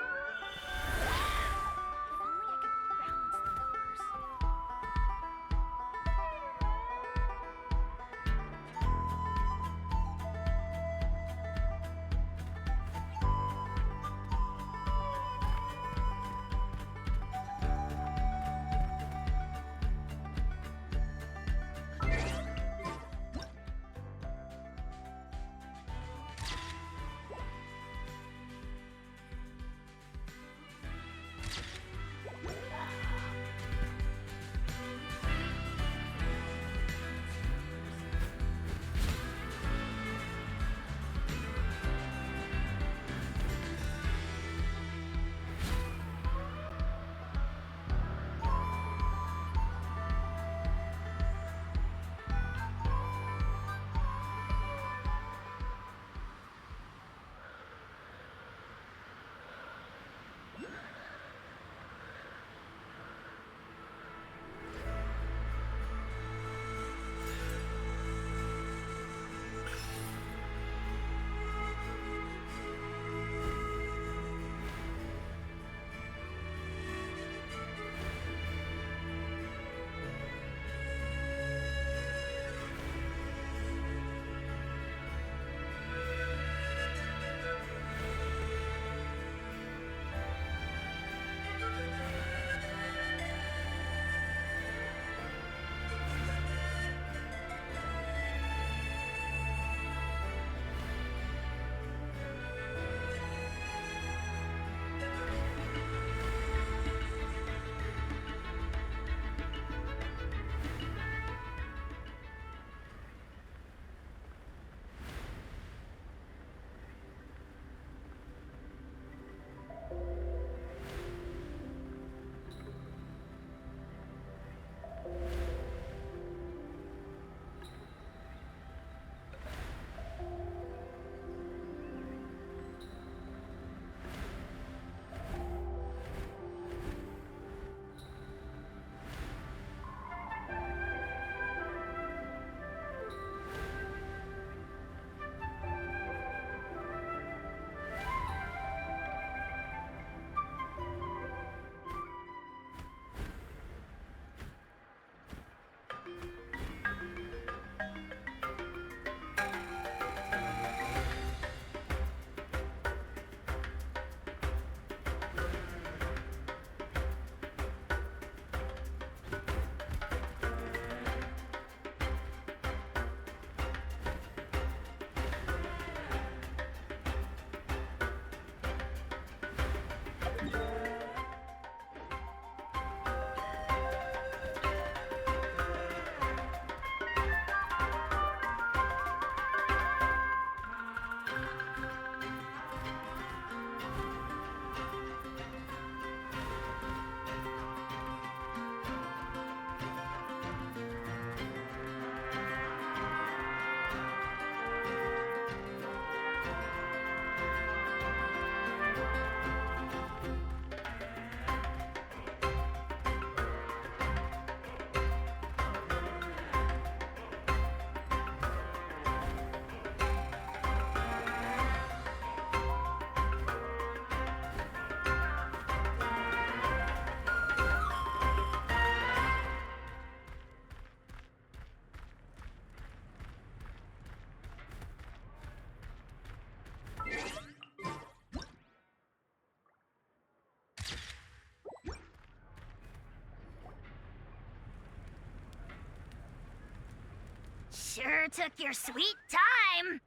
Sure took your sweet time.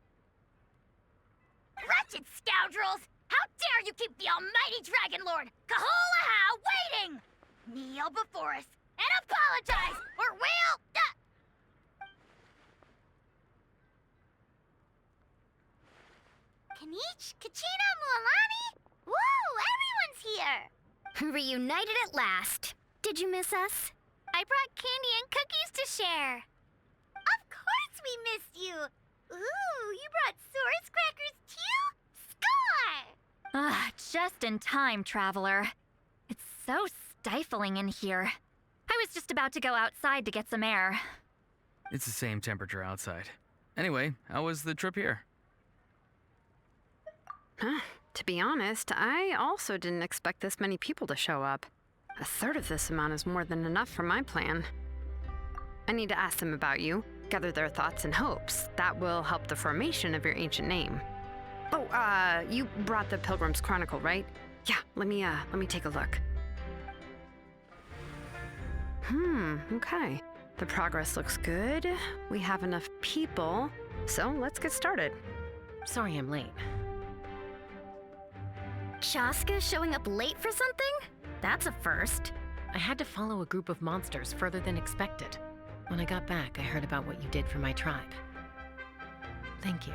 Wretched scoundrels! How dare you keep the almighty Dragon Lord, Kahulaha, waiting! Kneel before us and apologize, or we'll... Kanich, Kachina, Mualani? Woo, everyone's here! Reunited at last. Did you miss us? I brought candy and cookies to share. Of course we missed you. Ooh, you brought Source crackers too? Score! Ah, just in time, Traveler. It's so stifling in here. I was just about to go outside to get some air. It's the same temperature outside. Anyway, how was the trip here? To be honest, I also didn't expect this many people to show up. A third of this amount is more than enough for my plan. I need to ask them about you, gather their thoughts and hopes. That will help the formation of your ancient name. Oh, you brought the Pilgrim's Chronicle, right? Yeah, let me take a look. Okay. The progress looks good. We have enough people, so let's get started. Sorry I'm late. Chaska showing up late for something? That's a first. I had to follow a group of monsters further than expected. When I got back, I heard about what you did for my tribe. Thank you.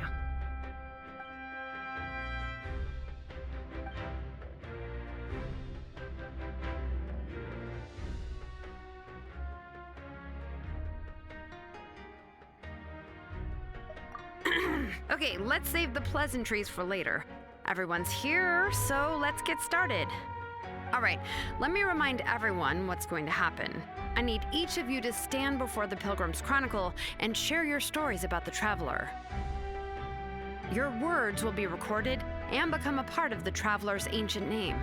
Okay, let's save the pleasantries for later. Everyone's here, so let's get started. All right, let me remind everyone what's going to happen. I need each of you to stand before the Pilgrim's Chronicle and share your stories about the Traveler. Your words will be recorded and become a part of the Traveler's ancient name.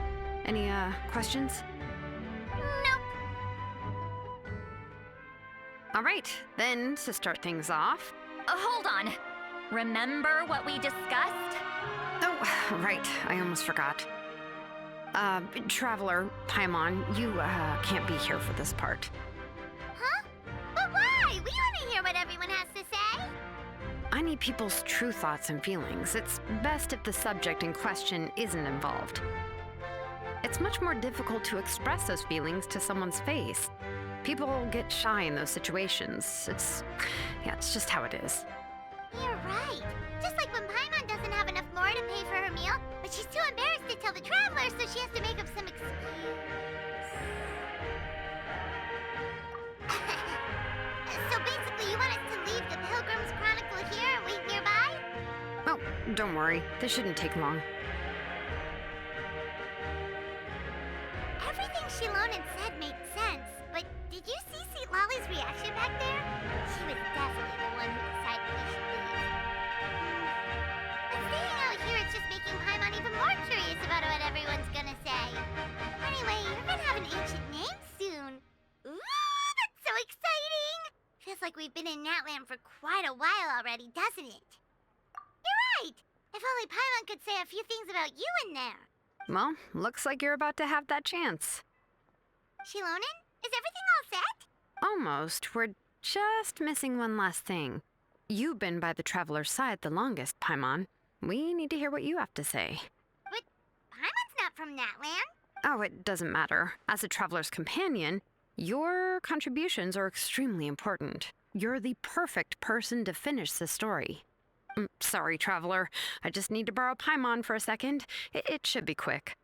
Any, questions? Nope. All right, then to start things off. Hold on. Remember what we discussed? Oh, right, I almost forgot. Traveler, Paimon, you, can't be here for this part. Huh? But why? We want to hear what everyone has to say. I need people's true thoughts and feelings. It's best if the subject in question isn't involved. It's much more difficult to express those feelings to someone's face. People get shy in those situations. It's just how it is. You're right. Just like when Paimon doesn't have enough more to pay for her meal, but she's too embarrassed to tell the Traveler, so she has to make up some excuse. So basically, you want us to leave the Pilgrim's Chronicle here and wait nearby? Oh, don't worry. This shouldn't take long. Everything Shilonen said made sense, but did you see St. Lolly's reaction back there? She was definitely the one who decided we should leave. But staying out here is just making Paimon even more curious about what everyone's gonna say. Anyway, you're gonna have an ancient name soon. Ooh, that's so exciting! Feels like we've been in Natlan for quite a while already, doesn't it? You're right! If only Paimon could say a few things about you in there. Well, looks like you're about to have that chance. Shilonen, is everything all set? Almost. We're just missing one last thing. You've been by the Traveler's side the longest, Paimon. We need to hear what you have to say. But Paimon's not from Natlan. Oh, it doesn't matter. As a Traveler's companion, your contributions are extremely important. You're the perfect person to finish the story. Sorry, Traveler. I just need to borrow Paimon for a second. It should be quick.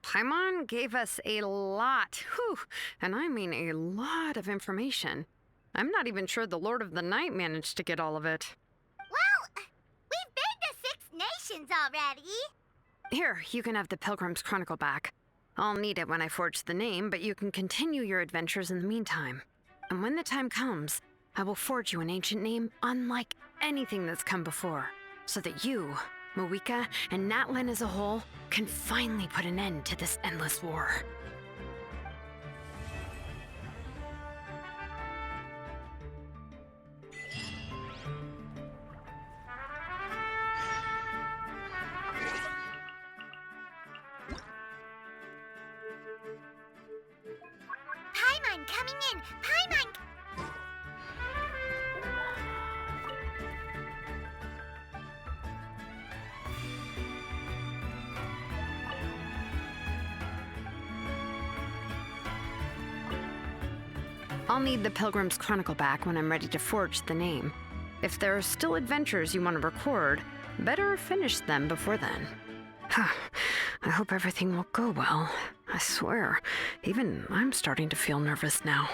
Paimon gave us a lot, and I mean a lot of information. I'm not even sure the Lord of the Night managed to get all of it. Well, we've been to 6 nations already. Here, you can have the Pilgrim's Chronicle back. I'll need it when I forge the name, but you can continue your adventures in the meantime. And when the time comes, I will forge you an ancient name unlike anything that's come before, so that you, Moika, and Natlan as a whole can finally put an end to this endless war. Paimon! I'll need the Pilgrim's Chronicle back when I'm ready to forge the name. If there are still adventures you want to record, better finish them before then. I hope everything will go well. I swear, even I'm starting to feel nervous now.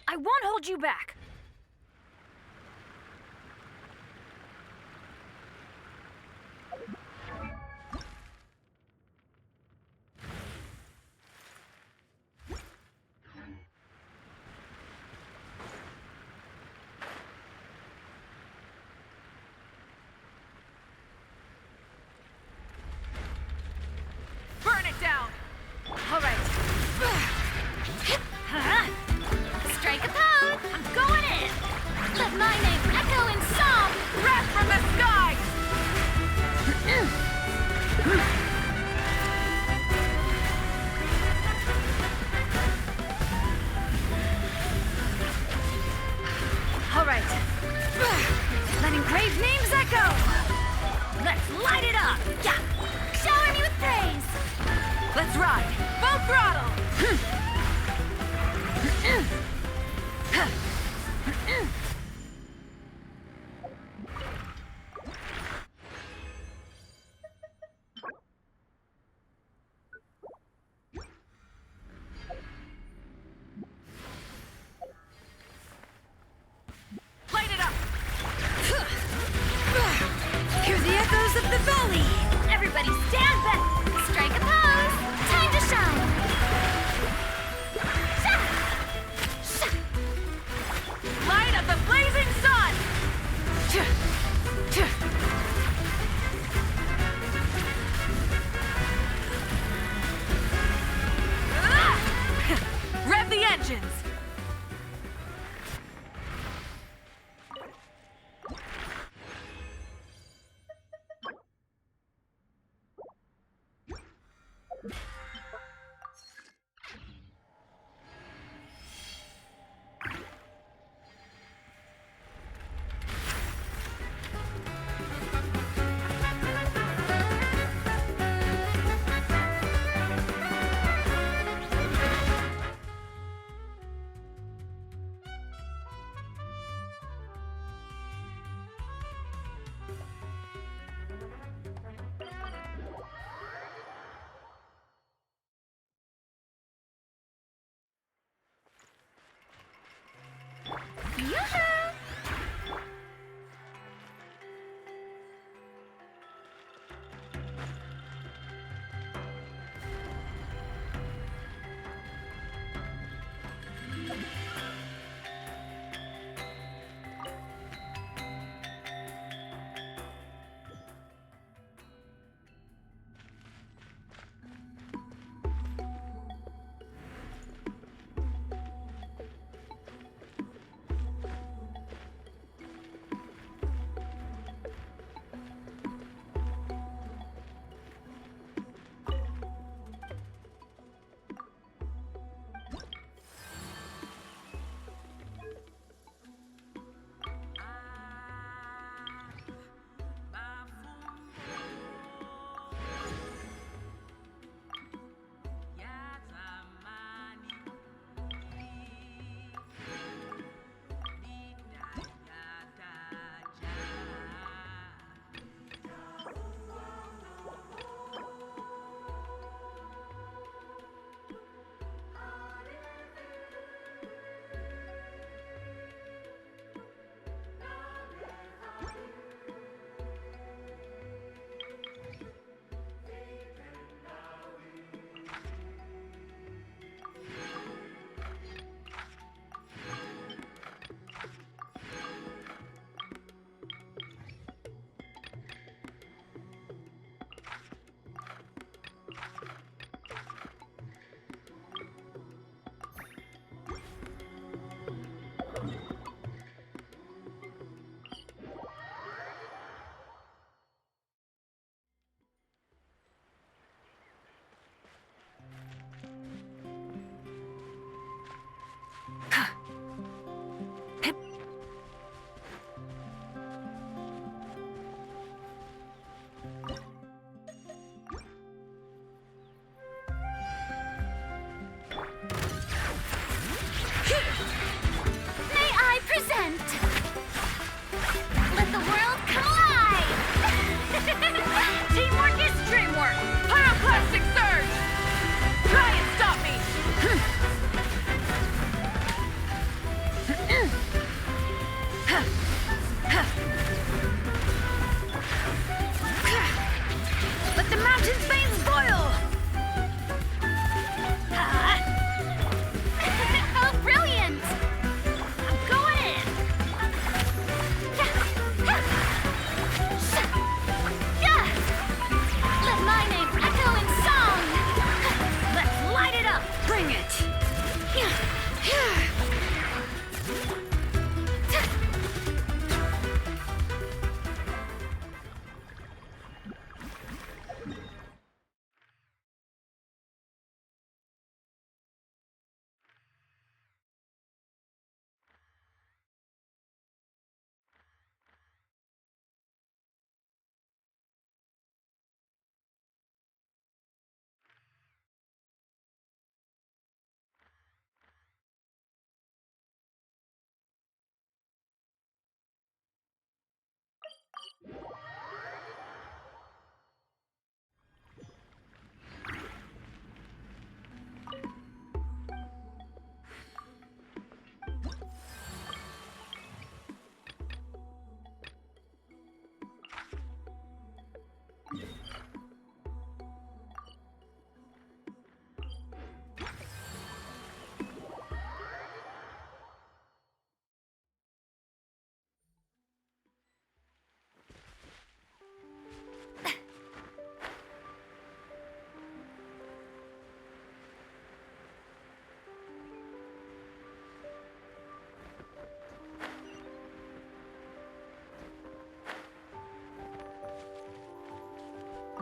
I won't hold you back. Burn it down. All right. Strike a pose! I'm going questions!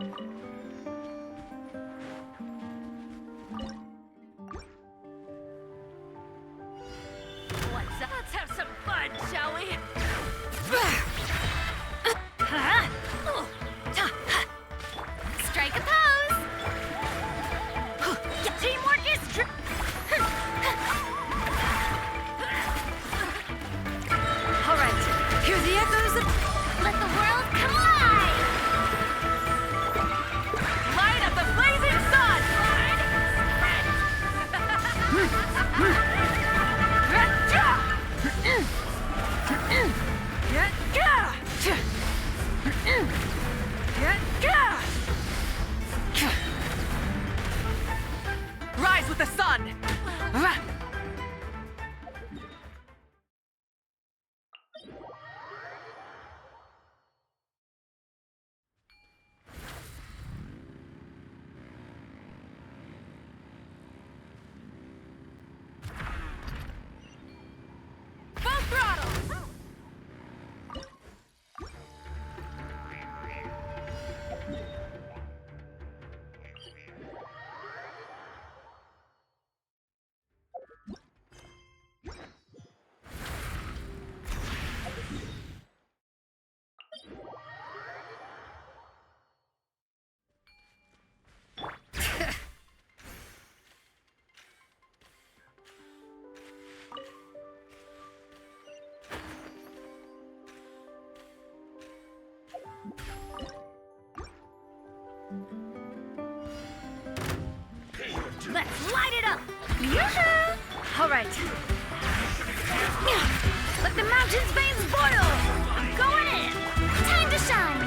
What's up? Let's have some fun, shall we? Huh? Strike a pose! Teamwork is All right, hear the echoes of... Let the world come alive! Light up the blazing sun! Rise with the sun! Full throttle! Let's light it up! Yoo-hoo! All right. Let the mountain's veins boil! I'm going in! Time to shine!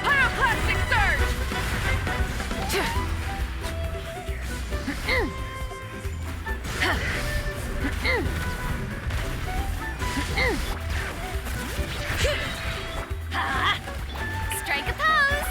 Pyroclastic surge! Strike a pose!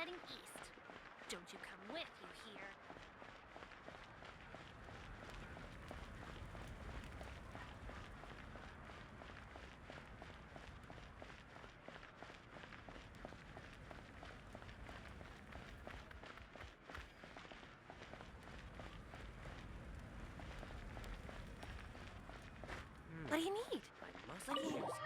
heading east. Don't you come with, you hear? What do you need? Let me use it.